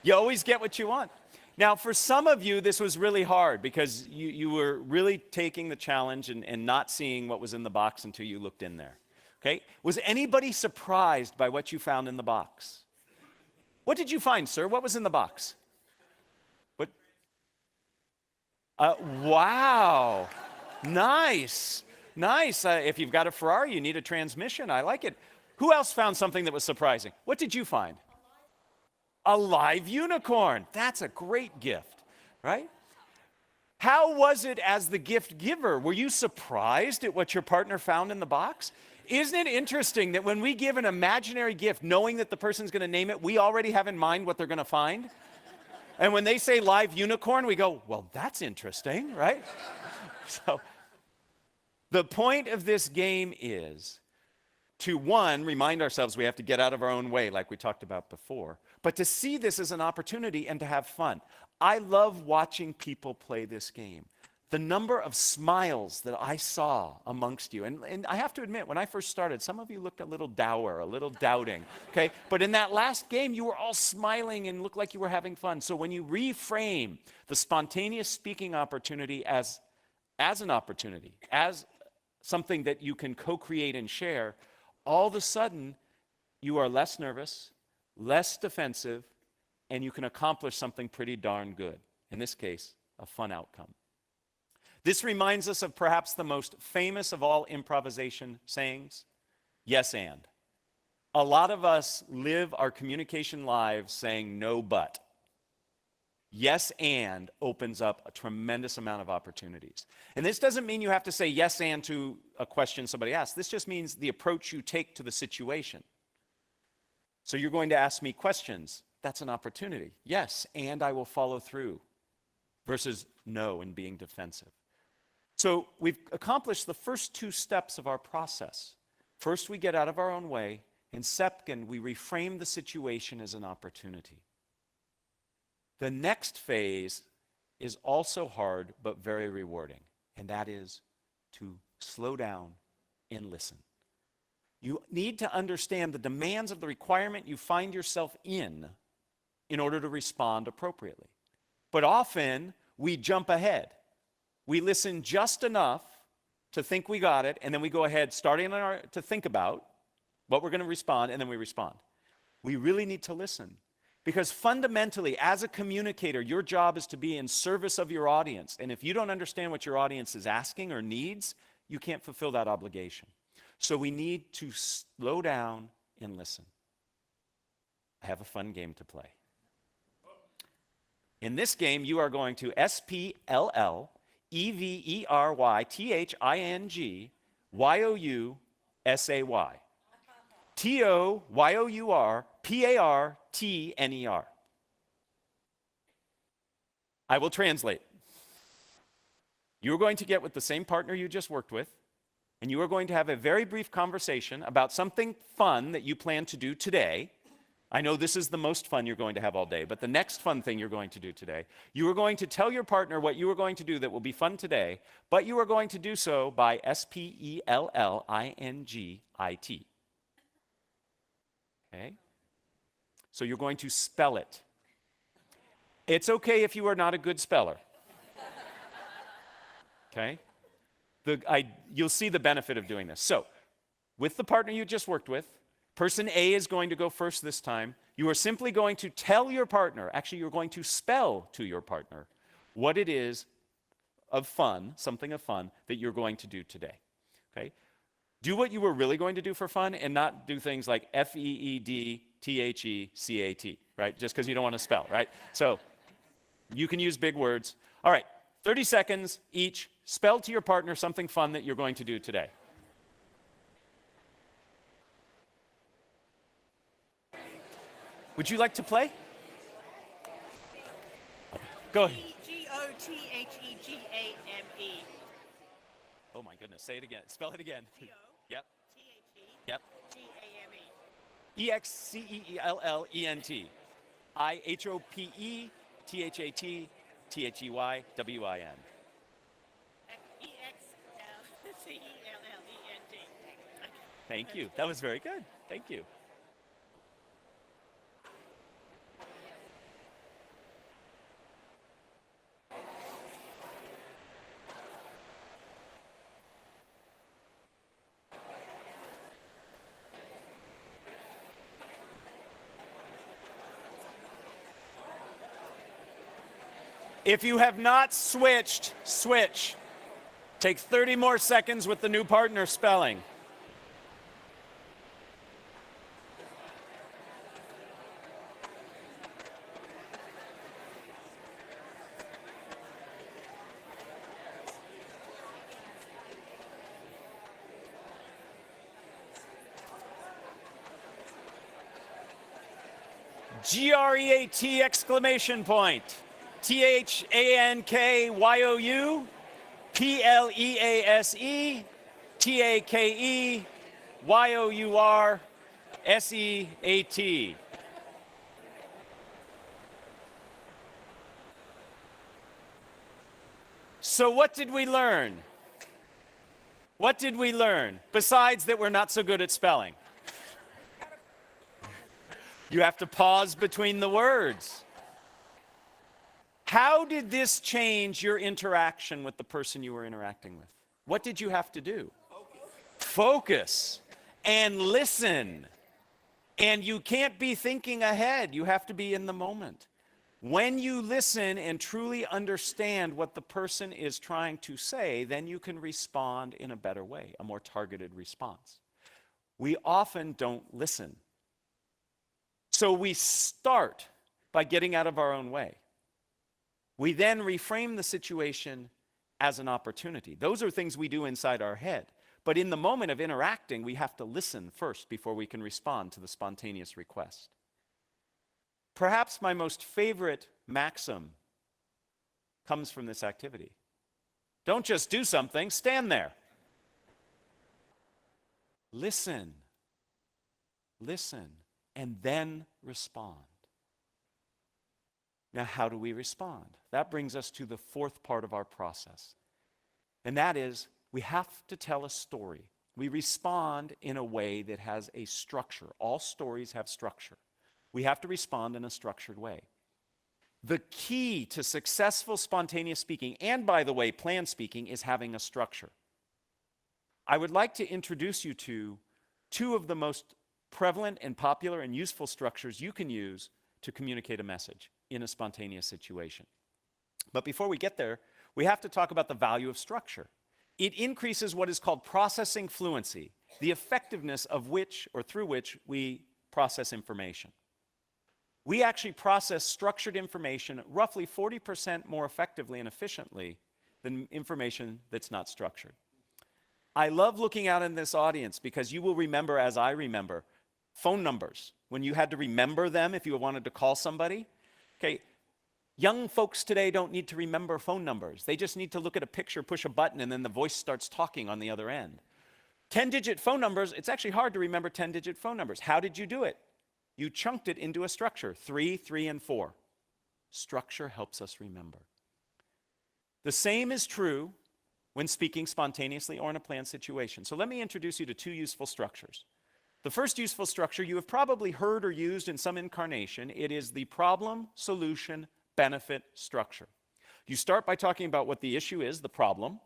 You always get what you want. Now, for some of you, this was really hard because you were really taking the challenge and not seeing what was in the box until you looked in there. Okay? Was anybody surprised by what you found in the box? What did you find, sir? What was in the box? What? Wow. Nice. Nice. If you've got a Ferrari, you need a transmission. I like it. Who else found something that was surprising? What did you find? A live unicorn. That's a great gift, right? How was it as the gift giver? Were you surprised at what your partner found in the box? Isn't it interesting that when we give an imaginary gift, knowing that the person's going to name it, we already have in mind what they're going to find? And when they say live unicorn, we go, well, that's interesting, right? So the point of this game is to, one, remind ourselves we have to get out of our own way, like we talked about before, but to see this as an opportunity and to have fun. I love watching people play this game. The number of smiles that I saw amongst you, and I have to admit, when I first started, some of you looked a little dour, a little doubting, okay? But in that last game, you were all smiling and looked like you were having fun. So when you reframe the spontaneous speaking opportunity as an opportunity, as something that you can co-create and share, all of a sudden, you are less nervous, less defensive, and you can accomplish something pretty darn good. In this case, a fun outcome. This reminds us of perhaps the most famous of all improvisation sayings, yes and. A lot of us live our communication lives saying no but. Yes and opens up a tremendous amount of opportunities. And this doesn't mean you have to say yes and to a question somebody asks. This just means the approach you take to the situation. So you're going to ask me questions. That's an opportunity. Yes, and I will follow through. Versus no and being defensive. So we've accomplished the first two steps of our process. First, we get out of our own way, and second, we reframe the situation as an opportunity. The next phase is also hard, but very rewarding, and that is to slow down and listen. You need to understand the demands of the requirement you find yourself in order to respond appropriately. But often, we jump ahead. We listen just enough to think we got it, and then we go ahead, starting to think about what we're going to respond, and then we respond. We really need to listen. Because fundamentally, as a communicator, your job is to be in service of your audience. And if you don't understand what your audience is asking or needs, you can't fulfill that obligation. So we need to slow down and listen. I have a fun game to play. In this game, you are going to SPLLEverythingyousay. TOYOURPARTNER. I will translate. You are going to get with the same partner you just worked with, and you are going to have a very brief conversation about something fun that you plan to do today, I know this is the most fun you're going to have all day, but the next fun thing you're going to do today, you are going to tell your partner what you are going to do that will be fun today, but you are going to do so by spellingit. Okay? So you're going to spell it. It's okay if you are not a good speller. Okay? You'll see the benefit of doing this. So, with the partner you just worked with, person A is going to go first this time. You are simply going to tell your partner, actually you're going to spell to your partner what it is of fun, something of fun, that you're going to do today. Okay? Do what you were really going to do for fun and not do things like FEEDTHECAT, right? Just because you don't want to spell, right? So you can use big words. All right, 30 seconds each. Spell to your partner something fun that you're going to do today. Would you like to play? Go ahead. GOTHEGAME. Oh my goodness, say it again. Spell it again. Yep. Yep. GAME. EXCEELLENT. IHOPETHAT THEYWIN. EXLCELLENT. Thank you. That was very good. Thank you. If you have not switched, switch. Take 30 more seconds with the new partner spelling. GREAT exclamation point. THANKYOU PLEASE TAKEYOURSEAT. So what did we learn? What did we learn? Besides that we're not so good at spelling. You have to pause between the words. How did this change your interaction with the person you were interacting with? What did you have to do? Focus and listen. And you can't be thinking ahead. You have to be in the moment. When you listen and truly understand what the person is trying to say, then you can respond in a better way, a more targeted response. We often don't listen. So we start by getting out of our own way. We then reframe the situation as an opportunity. Those are things we do inside our head. But in the moment of interacting, we have to listen first before we can respond to the spontaneous request. Perhaps my most favorite maxim comes from this activity. Don't just do something, stand there. Listen, and then respond. Now, how do we respond? That brings us to the fourth part of our process. And that is, we have to tell a story. We respond in a way that has a structure. All stories have structure. We have to respond in a structured way. The key to successful spontaneous speaking, and by the way, planned speaking, is having a structure. I would like to introduce you to two of the most prevalent and popular and useful structures you can use to communicate a message in a spontaneous situation. But before we get there, we have to talk about the value of structure. It increases what is called processing fluency, the effectiveness of which or through which we process information. We actually process structured information roughly 40% more effectively and efficiently than information that's not structured. I love looking out in this audience because you will remember, as I remember, phone numbers. When you had to remember them if you wanted to call somebody. Okay, young folks today don't need to remember phone numbers. They just need to look at a picture, push a button, and then the voice starts talking on the other end. 10-digit phone numbers, it's actually hard to remember 10-digit phone numbers. How did you do it? You chunked it into a structure, 3, 3, and 4. Structure helps us remember. The same is true when speaking spontaneously or in a planned situation. So let me introduce you to two useful structures. The first useful structure you have probably heard or used in some incarnation. It is the problem, solution, benefit structure. You start by talking about what the issue is, the problem.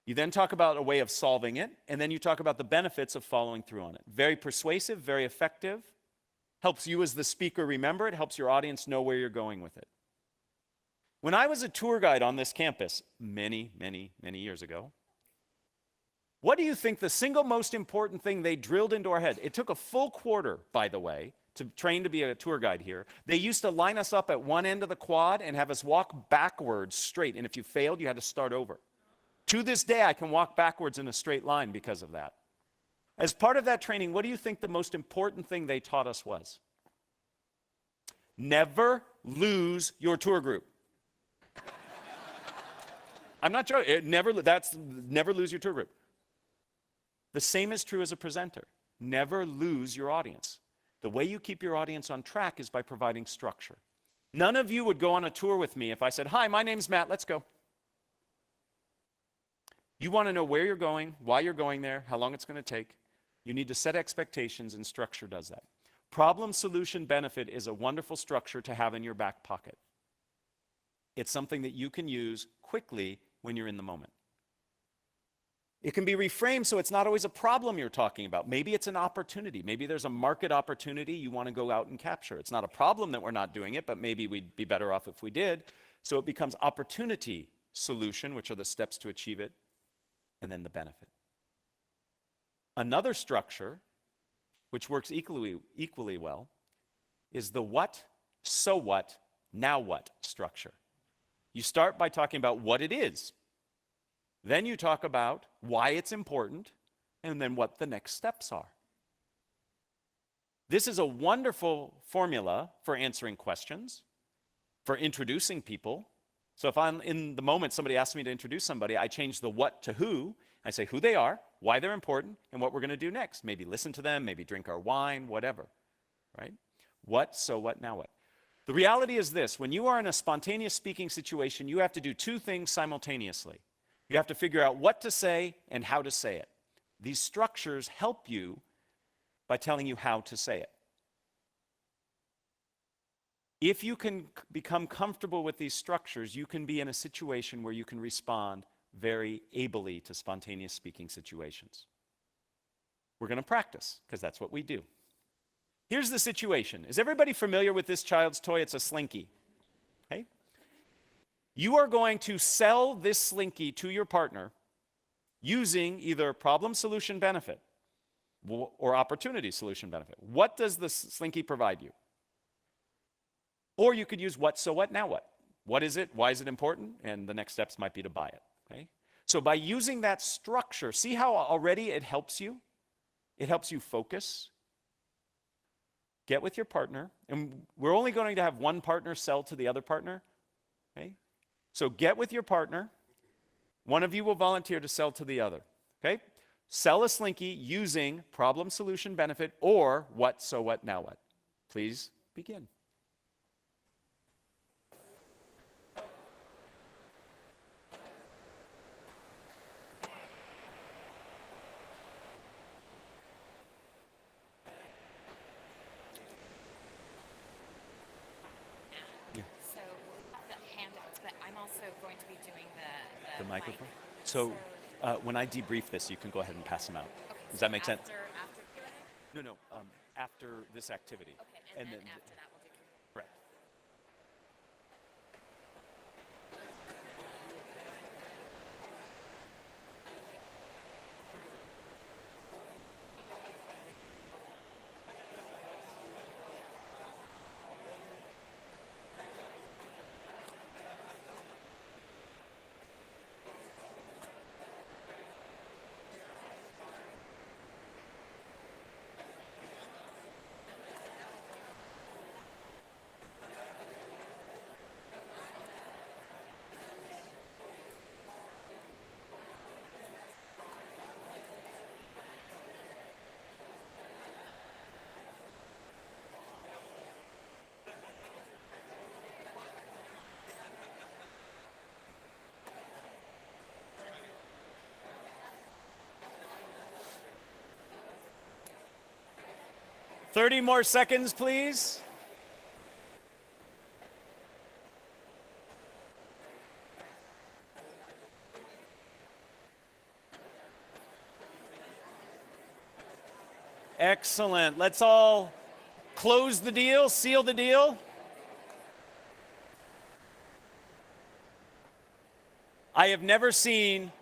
You then talk about a way of solving it, and then you talk about the benefits of following through on it. Very persuasive, very effective, helps you as the speaker remember it, helps your audience know where you're going with it. When I was a tour guide on this campus many, many, many years ago, what do you think the single most important thing they drilled into our head? It took a full quarter, by the way, to train to be a tour guide here. They used to line us up at one end of the quad and have us walk backwards straight, and if you failed, you had to start over. To this day, I can walk backwards in a straight line because of that. As part of that training, what do you think the most important thing they taught us was? Never lose your tour group. I'm not joking. Never lose your tour group. The same is true as a presenter. Never lose your audience. The way you keep your audience on track is by providing structure. None of you would go on a tour with me if I said, "Hi, my name's Matt, let's go." You want to know where you're going, why you're going there, how long it's going to take. You need to set expectations, and structure does that. Problem, solution, benefit is a wonderful structure to have in your back pocket. It's something that you can use quickly when you're in the moment. It can be reframed so it's not always a problem you're talking about. Maybe it's an opportunity. Maybe there's a market opportunity you want to go out and capture. It's not a problem that we're not doing it, but maybe we'd be better off if we did. So it becomes opportunity, solution, which are the steps to achieve it, and then the benefit. Another structure, which works equally well, is the what, so what, now what structure. You start by talking about what it is. Then you talk about why it's important, and then what the next steps are. This is a wonderful formula for answering questions, for introducing people. So if I'm in the moment somebody asks me to introduce somebody, I change the what to who. I say who they are, why they're important, and what we're going to do next. Maybe listen to them, maybe drink our wine, whatever, right? What, so what, now what? The reality is this: when you are in a spontaneous speaking situation, you have to do two things simultaneously. You have to figure out what to say and how to say it. These structures help you by telling you how to say it. If you can become comfortable with these structures, you can be in a situation where you can respond very ably to spontaneous speaking situations. We're going to practice, because that's what we do. Here's the situation. Is everybody familiar with this child's toy? It's a Slinky. Okay? You are going to sell this Slinky to your partner using either problem, solution, benefit, or opportunity, solution, benefit. What does the Slinky provide you? Or you could use what, so what, now what? What is it? Why is it important? And the next steps might be to buy it. Okay? So by using that structure, see how already it helps you? It helps you focus. Get with your partner. And we're only going to have one partner sell to the other partner. Okay? So get with your partner. One of you will volunteer to sell to the other. Okay? Sell a Slinky using problem, solution, benefit, or what, so what, now what. Please begin. The microphone. So when I debrief this, you can go ahead and pass them out. Okay, Does that make sense? After Q&A? No, after this activity. Okay, and then after that we'll do Q&A. Correct. 30 more seconds, please. Excellent. Let's all close the deal, seal the deal. I have never seen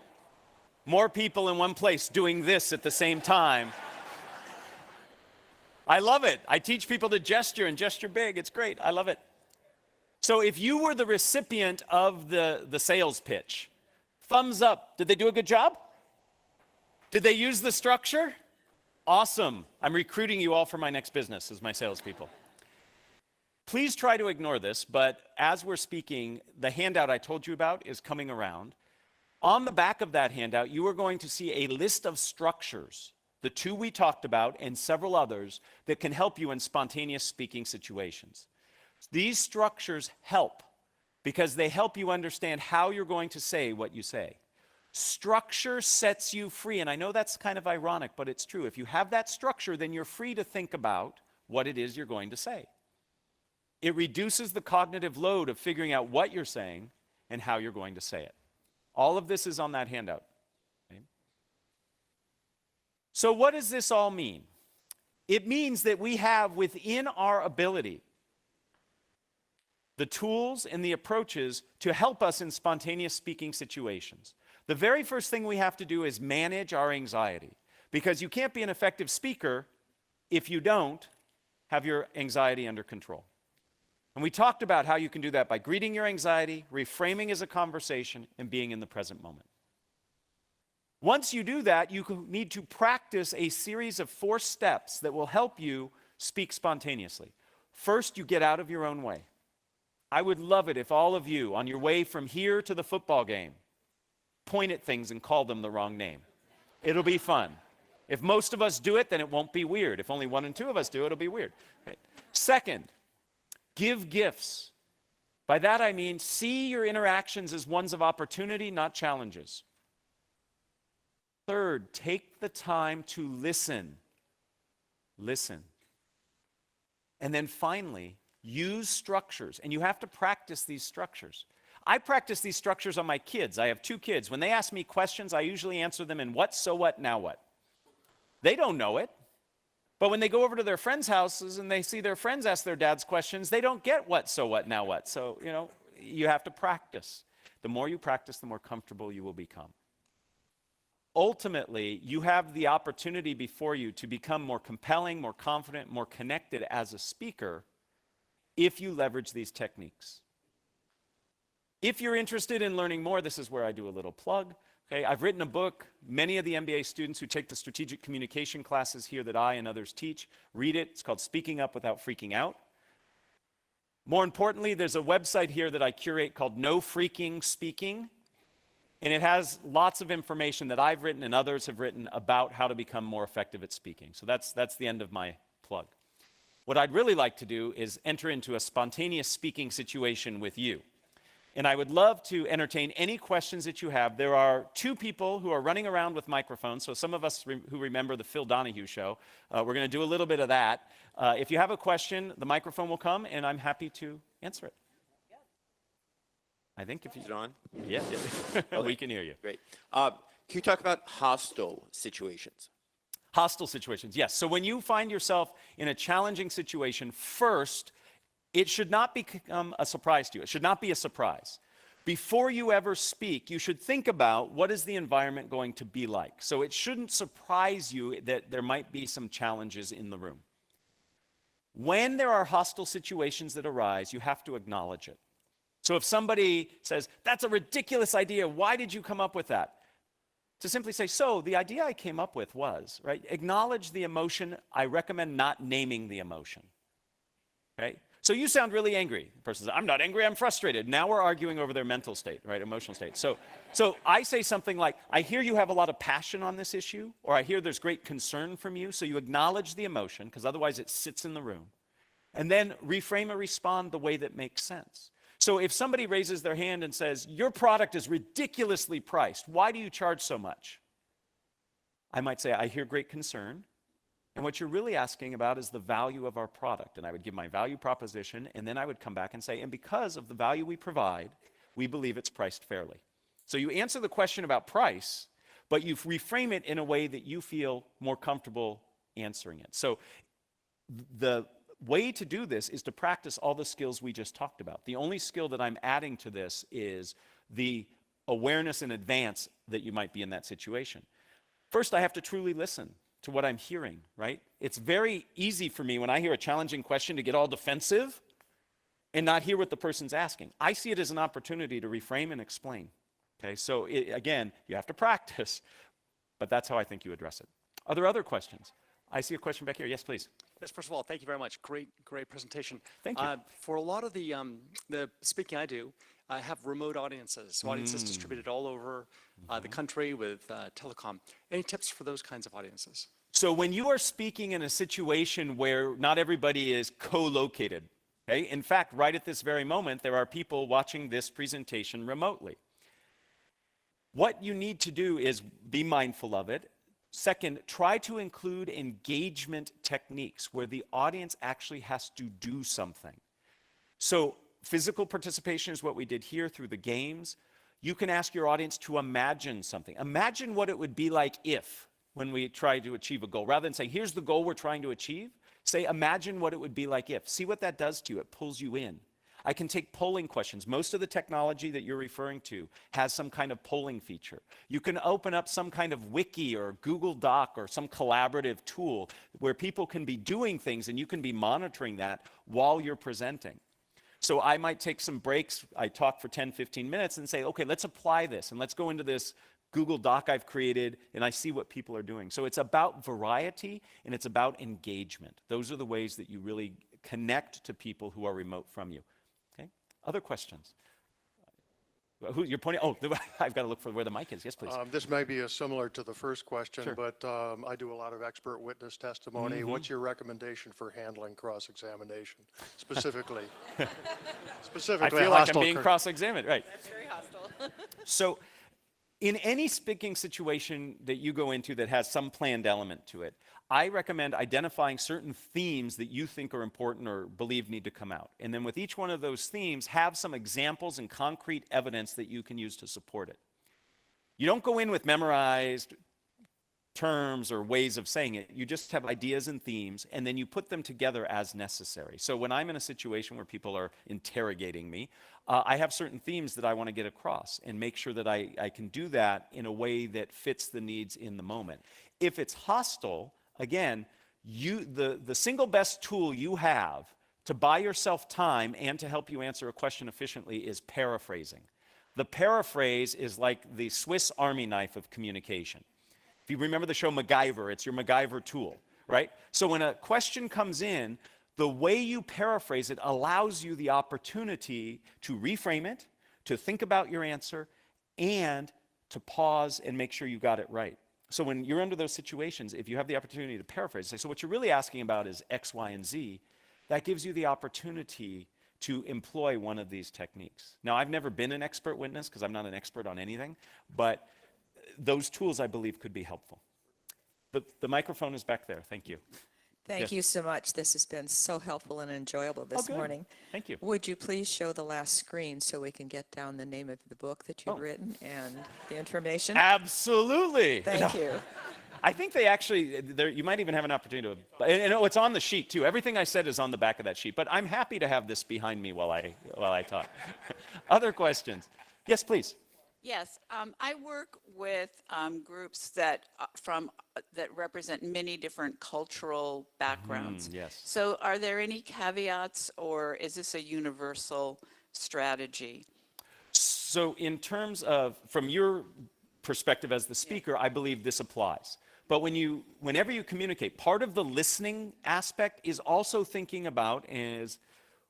more people in one place doing this at the same time. I love it. I teach people to gesture and gesture big. It's great. I love it. So if you were the recipient of the sales pitch, thumbs up. Did they do a good job? Did they use the structure? Awesome. I'm recruiting you all for my next business as my salespeople. Please try to ignore this, but as we're speaking, the handout I told you about is coming around. On the back of that handout, you are going to see a list of structures, the two we talked about and several others that can help you in spontaneous speaking situations. These structures help because they help you understand how you're going to say what you say. Structure sets you free, and I know that's kind of ironic, but it's true. If you have that structure, then you're free to think about what it is you're going to say. It reduces the cognitive load of figuring out what you're saying and how you're going to say it. All of this is on that handout. Okay? So what does this all mean? It means that we have within our ability the tools and the approaches to help us in spontaneous speaking situations. The very first thing we have to do is manage our anxiety, because you can't be an effective speaker if you don't have your anxiety under control. And we talked about how you can do that by greeting your anxiety, reframing as a conversation, and being in the present moment. Once you do that, you need to practice a series of 4 steps that will help you speak spontaneously. First, you get out of your own way. I would love it if all of you, on your way from here to the football game, point at things and call them the wrong name. It'll be fun. If most of us do it, then it won't be weird. If only 1 and 2 of us do it, it'll be weird. Okay. Second, give gifts. By that I mean see your interactions as ones of opportunity, not challenges. Third, take the time to listen. Listen. And then finally, use structures. And you have to practice these structures. I practice these structures on my kids. I have 2 kids. When they ask me questions, I usually answer them in what, so what, now what. They don't know it. But when they go over to their friends' houses and they see their friends ask their dads questions, they don't get what, so what, now what. So, you have to practice. The more you practice, the more comfortable you will become. Ultimately, you have the opportunity before you to become more compelling, more confident, more connected as a speaker if you leverage these techniques. If you're interested in learning more, this is where I do a little plug. Okay, I've written a book. Many of the MBA students who take the strategic communication classes here that I and others teach read it. It's called Speaking Up Without Freaking Out. More importantly, there's a website here that I curate called No Freaking Speaking. And it has lots of information that I've written and others have written about how to become more effective at speaking. So that's the end of my plug. What I'd really like to do is enter into a spontaneous speaking situation with you. And I would love to entertain any questions that you have. There are 2 people who are running around with microphones. So some of us who remember the Phil Donahue show, we're going to do a little bit of that. If you have a question, the microphone will come, and I'm happy to answer it. I think if you... Is it on? Yeah, we can hear you. Great. Can you talk about hostile situations? Hostile situations, yes. So when you find yourself in a challenging situation, first, it should not become a surprise to you. It should not be a surprise. Before you ever speak, you should think about what is the environment going to be like. So it shouldn't surprise you that there might be some challenges in the room. When there are hostile situations that arise, you have to acknowledge it. So if somebody says, that's a ridiculous idea, why did you come up with that? To simply say, so the idea I came up with was, right? Acknowledge the emotion. I recommend not naming the emotion, okay? So you sound really angry. The person says, I'm not angry, I'm frustrated. Now we're arguing over their mental state, right? Emotional state. So I say something like, I hear you have a lot of passion on this issue, or I hear there's great concern from you. So you acknowledge the emotion, because otherwise it sits in the room. And then reframe or respond the way that makes sense. So if somebody raises their hand and says, your product is ridiculously priced, why do you charge so much? I might say, I hear great concern. And what you're really asking about is the value of our product. And I would give my value proposition, and then I would come back and say, and because of the value we provide, we believe it's priced fairly. So you answer the question about price, but you reframe it in a way that you feel more comfortable answering it. So the way to do this is to practice all the skills we just talked about. The only skill that I'm adding to this is the awareness in advance that you might be in that situation. First, I have to truly listen to what I'm hearing, right? It's very easy for me when I hear a challenging question to get all defensive and not hear what the person's asking. I see it as an opportunity to reframe and explain. Okay, so again, you have to practice, but that's how I think you address it. Are there other questions? I see a question back here. Yes, please. Yes, first of all, thank you very much. Great presentation. Thank you. For a lot of the speaking I do, I have remote audiences, so audiences distributed all over the country with telecom. Any tips for those kinds of audiences? So when you are speaking in a situation where not everybody is co-located, okay? In fact, right at this very moment, there are people watching this presentation remotely. What you need to do is be mindful of it. Second, try to include engagement techniques where the audience actually has to do something. So physical participation is what we did here through the games. You can ask your audience to imagine something. Imagine what it would be like if, when we try to achieve a goal. Rather than saying, here's the goal we're trying to achieve, say, imagine what it would be like if. See what that does to you. It pulls you in. I can take polling questions. Most of the technology that you're referring to has some kind of polling feature. You can open up some kind of wiki or Google Doc or some collaborative tool where people can be doing things and you can be monitoring that while you're presenting. So I might take some breaks. I talk for 10, 15 minutes and say, okay, let's apply this and let's go into this Google Doc I've created and I see what people are doing. So it's about variety and it's about engagement. Those are the ways that you really connect to people who are remote from you. Okay? Other questions? Who you're pointing? Oh, I've got to look for where the mic is. Yes, please. This may be similar to the first question, Sure. but I do a lot of expert witness testimony. What's your recommendation for handling cross-examination, specifically? I Specifically, feel like I'm hostile being cross-examined, right? That's very hostile. So in any speaking situation that you go into that has some planned element to it, I recommend identifying certain themes that you think are important or believe need to come out. And then with each one of those themes, have some examples and concrete evidence that you can use to support it. You don't go in with memorized terms or ways of saying it. You just have ideas and themes, and then you put them together as necessary. So when I'm in a situation where people are interrogating me, I have certain themes that I want to get across and make sure that I can do that in a way that fits the needs in the moment. If it's hostile, again, the single best tool you have to buy yourself time and to help you answer a question efficiently is paraphrasing. The paraphrase is like the Swiss Army knife of communication. If you remember the show MacGyver, it's your MacGyver tool, right? So when a question comes in, the way you paraphrase it allows you the opportunity to reframe it, to think about your answer, and to pause and make sure you got it right. So when you're under those situations, if you have the opportunity to paraphrase, say, so what you're really asking about is X, Y, and Z, that gives you the opportunity to employ one of these techniques. Now, I've never been an expert witness because I'm not an expert on anything, but those tools, I believe, could be helpful. The microphone is back there. Thank you. Thank Yes. you so much. This has been so helpful and enjoyable this good. morning. Thank you. Would you please show the last screen so we can get down the name of the book that you've Oh. written and the information? Absolutely. Thank you. I think they actually, you might even have an opportunity to, and it's on the sheet too. Everything I said is on the back of that sheet, but I'm happy to have this behind me while I talk. Other questions? Yes, please. Yes, I work with groups that that represent many different cultural backgrounds. Yes. So are there any caveats, or is this a universal strategy? So in terms of, from your perspective as the speaker, I believe this applies. But whenever you communicate, part of the listening aspect is also thinking about is,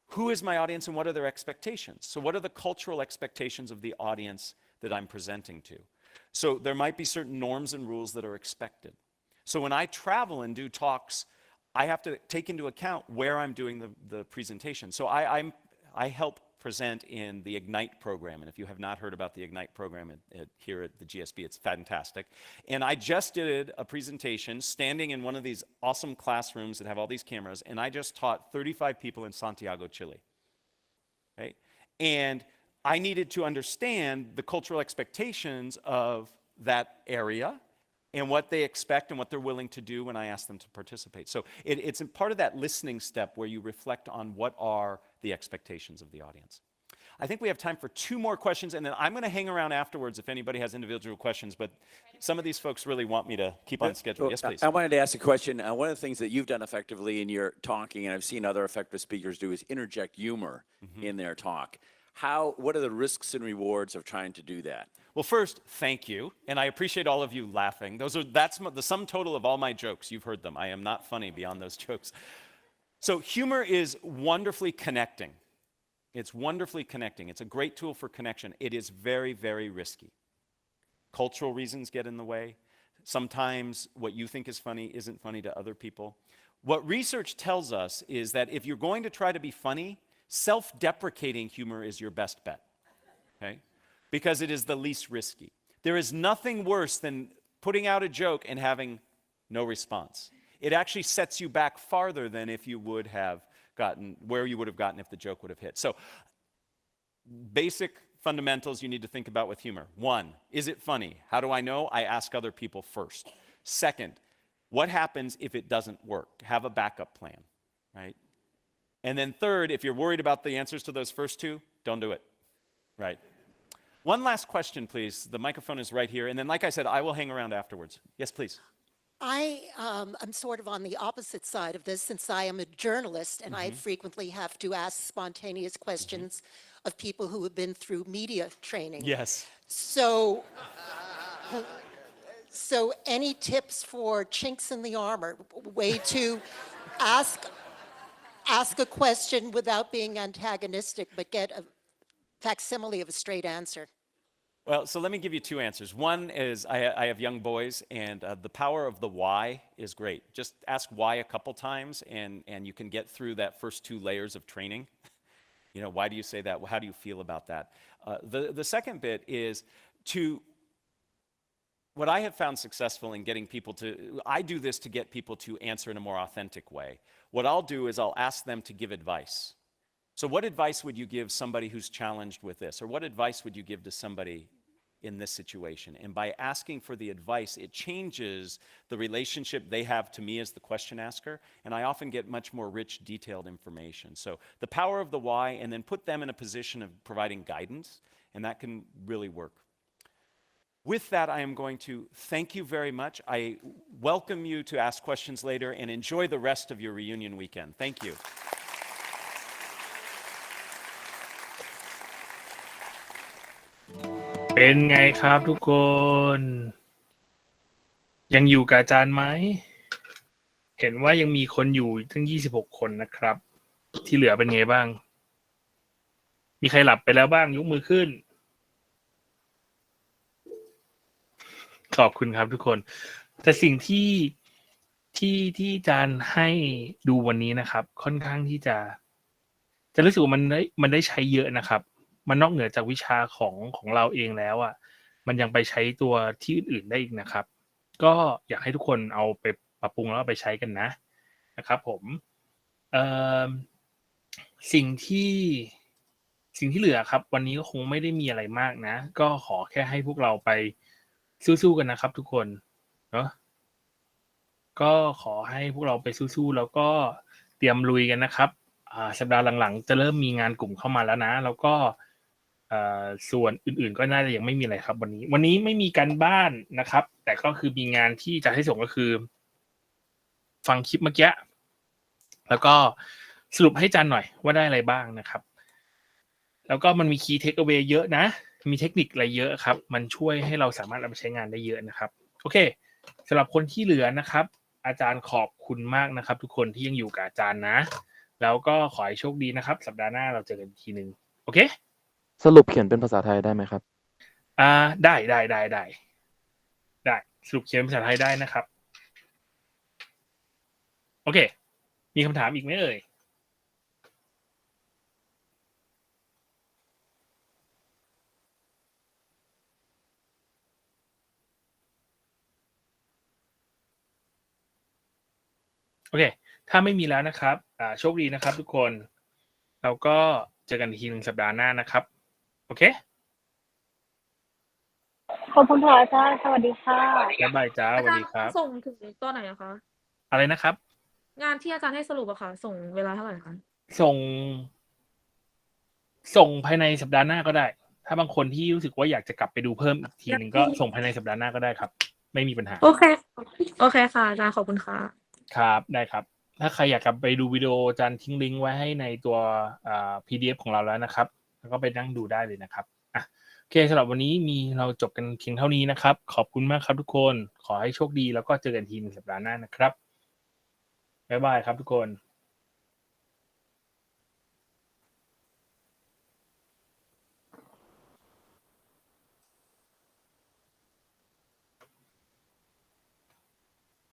who is my audience and what are their expectations? So what are the cultural expectations of the audience that I'm presenting to? So there might be certain norms and rules that are expected. So when I travel and do talks, I have to take into account where I'm doing the presentation. So I help present in the Ignite program. And if you have not heard about the Ignite program here at the GSB, it's fantastic. And I just did a presentation standing in one of these awesome classrooms that have all these cameras, and I just taught 35 people in Santiago, Chile. Right? And I needed to understand the cultural expectations of that area and what they expect and what they're willing to do when I ask them to participate. So it's a part of that listening step where you reflect on what are the expectations of the audience. I think we have time for 2 more questions, and then I'm going to hang around afterwards if anybody has individual questions, but some of these folks really want me to keep on schedule. Yes, please. I wanted to ask a question. One of the things that you've done effectively in your talking, and I've seen other effective speakers do, is interject humor in their talk. What are the risks and rewards of trying to do that? Well, first, thank you, and I appreciate all of you laughing. That's the sum total of all my jokes. You've heard them. I am not funny beyond those jokes. So humor is wonderfully connecting. It's wonderfully connecting. It's a great tool for connection. It is very, very risky. Cultural reasons get in the way. Sometimes what you think is funny isn't funny to other people. What research tells us is that if you're going to try to be funny, self-deprecating humor is your best bet, okay? Because it is the least risky. There is nothing worse than putting out a joke and having no response. It actually sets you back farther than if you would have gotten, where you would have gotten if the joke would have hit. So, basic fundamentals you need to think about with humor. 1, is it funny? How do I know? I ask other people first. 2nd, what happens if it doesn't work? Have a backup plan, right? And then 3rd, if you're worried about the answers to those first 2, don't do it, right? One last question, please. The microphone is right here. And then, like I said, I will hang around afterwards. Yes, please. I'm sort of on the opposite side of this, since I am a journalist and I frequently have to ask spontaneous questions of people who have been through media training. Yes. So any tips for chinks in the armor, way to ask a question without being antagonistic, but get a facsimile of a straight answer? Well, so let me give you 2 answers. One is I have young boys, and the power of the why is great. Just ask why a couple times, and you can get through that first 2 layers of training. You know, why do you say that? How do you feel about that? The second bit is what I have found successful in getting people to, I do this to get people to answer in a more authentic way. What I'll do is I'll ask them to give advice. So what advice would you give somebody who's challenged with this? Or what advice would you give to somebody in this situation? And by asking for the advice, it changes the relationship they have to me as the question asker, and I often get much more rich, detailed information. So the power of the why, and then put them in a position of providing guidance, and that can really work. With that, I am going to thank you very much. I welcome you to ask questions later, and enjoy the rest of your reunion weekend. Thank you.เป็นไงครับทุกคนยังอยู่กับอาจารย์ไหมเห็นว่ายังมีคนอยู่ทั้ง26คนนะครับที่เหลือเป็นไงบ้างมีใครหลับไปแล้วบ้างยกมือขึ้นขอบคุณครับทุกคนแต่สิ่งที่อาจารย์ให้ดูวันนี้นะครับค่อนข้างที่จะรู้สึกว่ามันได้ใช้เยอะนะครับมันนอกเหนือจากวิชาของเราเองแล้วอ่ะมันยังไปใช้ตัวที่อื่นๆได้อีกนะครับก็อยากให้ทุกคนเอาไปปรับปรุงแล้วเอาไปใช้กันนะครับผมสิ่งที่เหลือครับวันนี้ก็คงไม่ได้มีอะไรมากนะก็ขอแค่ให้พวกเราไปสู้ๆกันนะครับทุกคนเนาะก็ขอให้พวกเราไปสู้ๆแล้วก็เตรียมลุยกันนะครับสัปดาห์หลังๆจะเริ่มมีงานกลุ่มเข้ามาแล้วนะแล้วก็ส่วนอื่นๆก็น่าจะยังไม่มีอะไรครับวันนี้ไม่มีการบ้านนะครับแต่ก็คือมีงานที่จะให้ส่งก็คือฟังคลิปเมื่อกี้แล้วก็สรุปให้อาจารย์หน่อยว่าได้อะไรบ้างนะครับแล้วก็มันมี key takeaway เยอะนะมีเทคนิคอะไรเยอะครับมันช่วยให้เราสามารถเอาไปใช้งานได้เยอะนะครับโอเคสำหรับคนที่เหลือนะครับอาจารย์ขอบคุณมากนะครับทุกคนที่ยังอยู่กับอาจารย์นะแล้วก็ขอให้โชคดีนะครับสัปดาห์หน้าเราเจอกันทีนึงโอเคสรุปเขียนเป็นภาษาไทยได้ไหมครับได้สรุปเขียนเป็นภาษาไทยได้นะครับโอเคมีคำถามอีกไหมเอ่ย โอเค ถ้าไม่มีแล้วนะครับโชคดีนะครับทุกคน เราก็เจอกันอีกทีหนึ่งสัปดาห์หน้านะครับ โอเค ขอบคุณค่ะอาจารย์ สวัสดีค่ะ บ๊ายบายจ้าส อา วัส จาร ดี ย์ ครับ ส่งถึงตอนไหนอะคะ อะไรนะครับ งานที่อาจารย์ให้สรุปอะค่ะ ส่งเวลาเท่าไหร่คะ ส่งภายในสัปดาห์หน้าก็ได้ ถ้าบางคนที่รู้สึกว่าอยากจะกลับไปดูเพิ่มอีกทีหนึ่งก็ส่งภายในสัปดาห์หน้าก็ได้ครับ ไม่มีปัญหา โอเค โอเคค่ะอาจารย์ขอบคุณค่ะ ครับได้ครับ ถ้าใครอยากกลับไปดูวิดีโออาจารย์ทิ้งลิงก์ไว้ให้ในตัวPDF ของเราแล้วนะครับ แล้วก็ไปนั่งดูได้เลยนะครับโอเคสำหรับวันนี้เราจบกันเพียงเท่านี้นะครับ ขอบคุณมากครับทุกคน ขอให้โชคดีแล้วก็เจอกันทีในสัปดาห์หน้านะครับบ๊ายบายครับทุกคน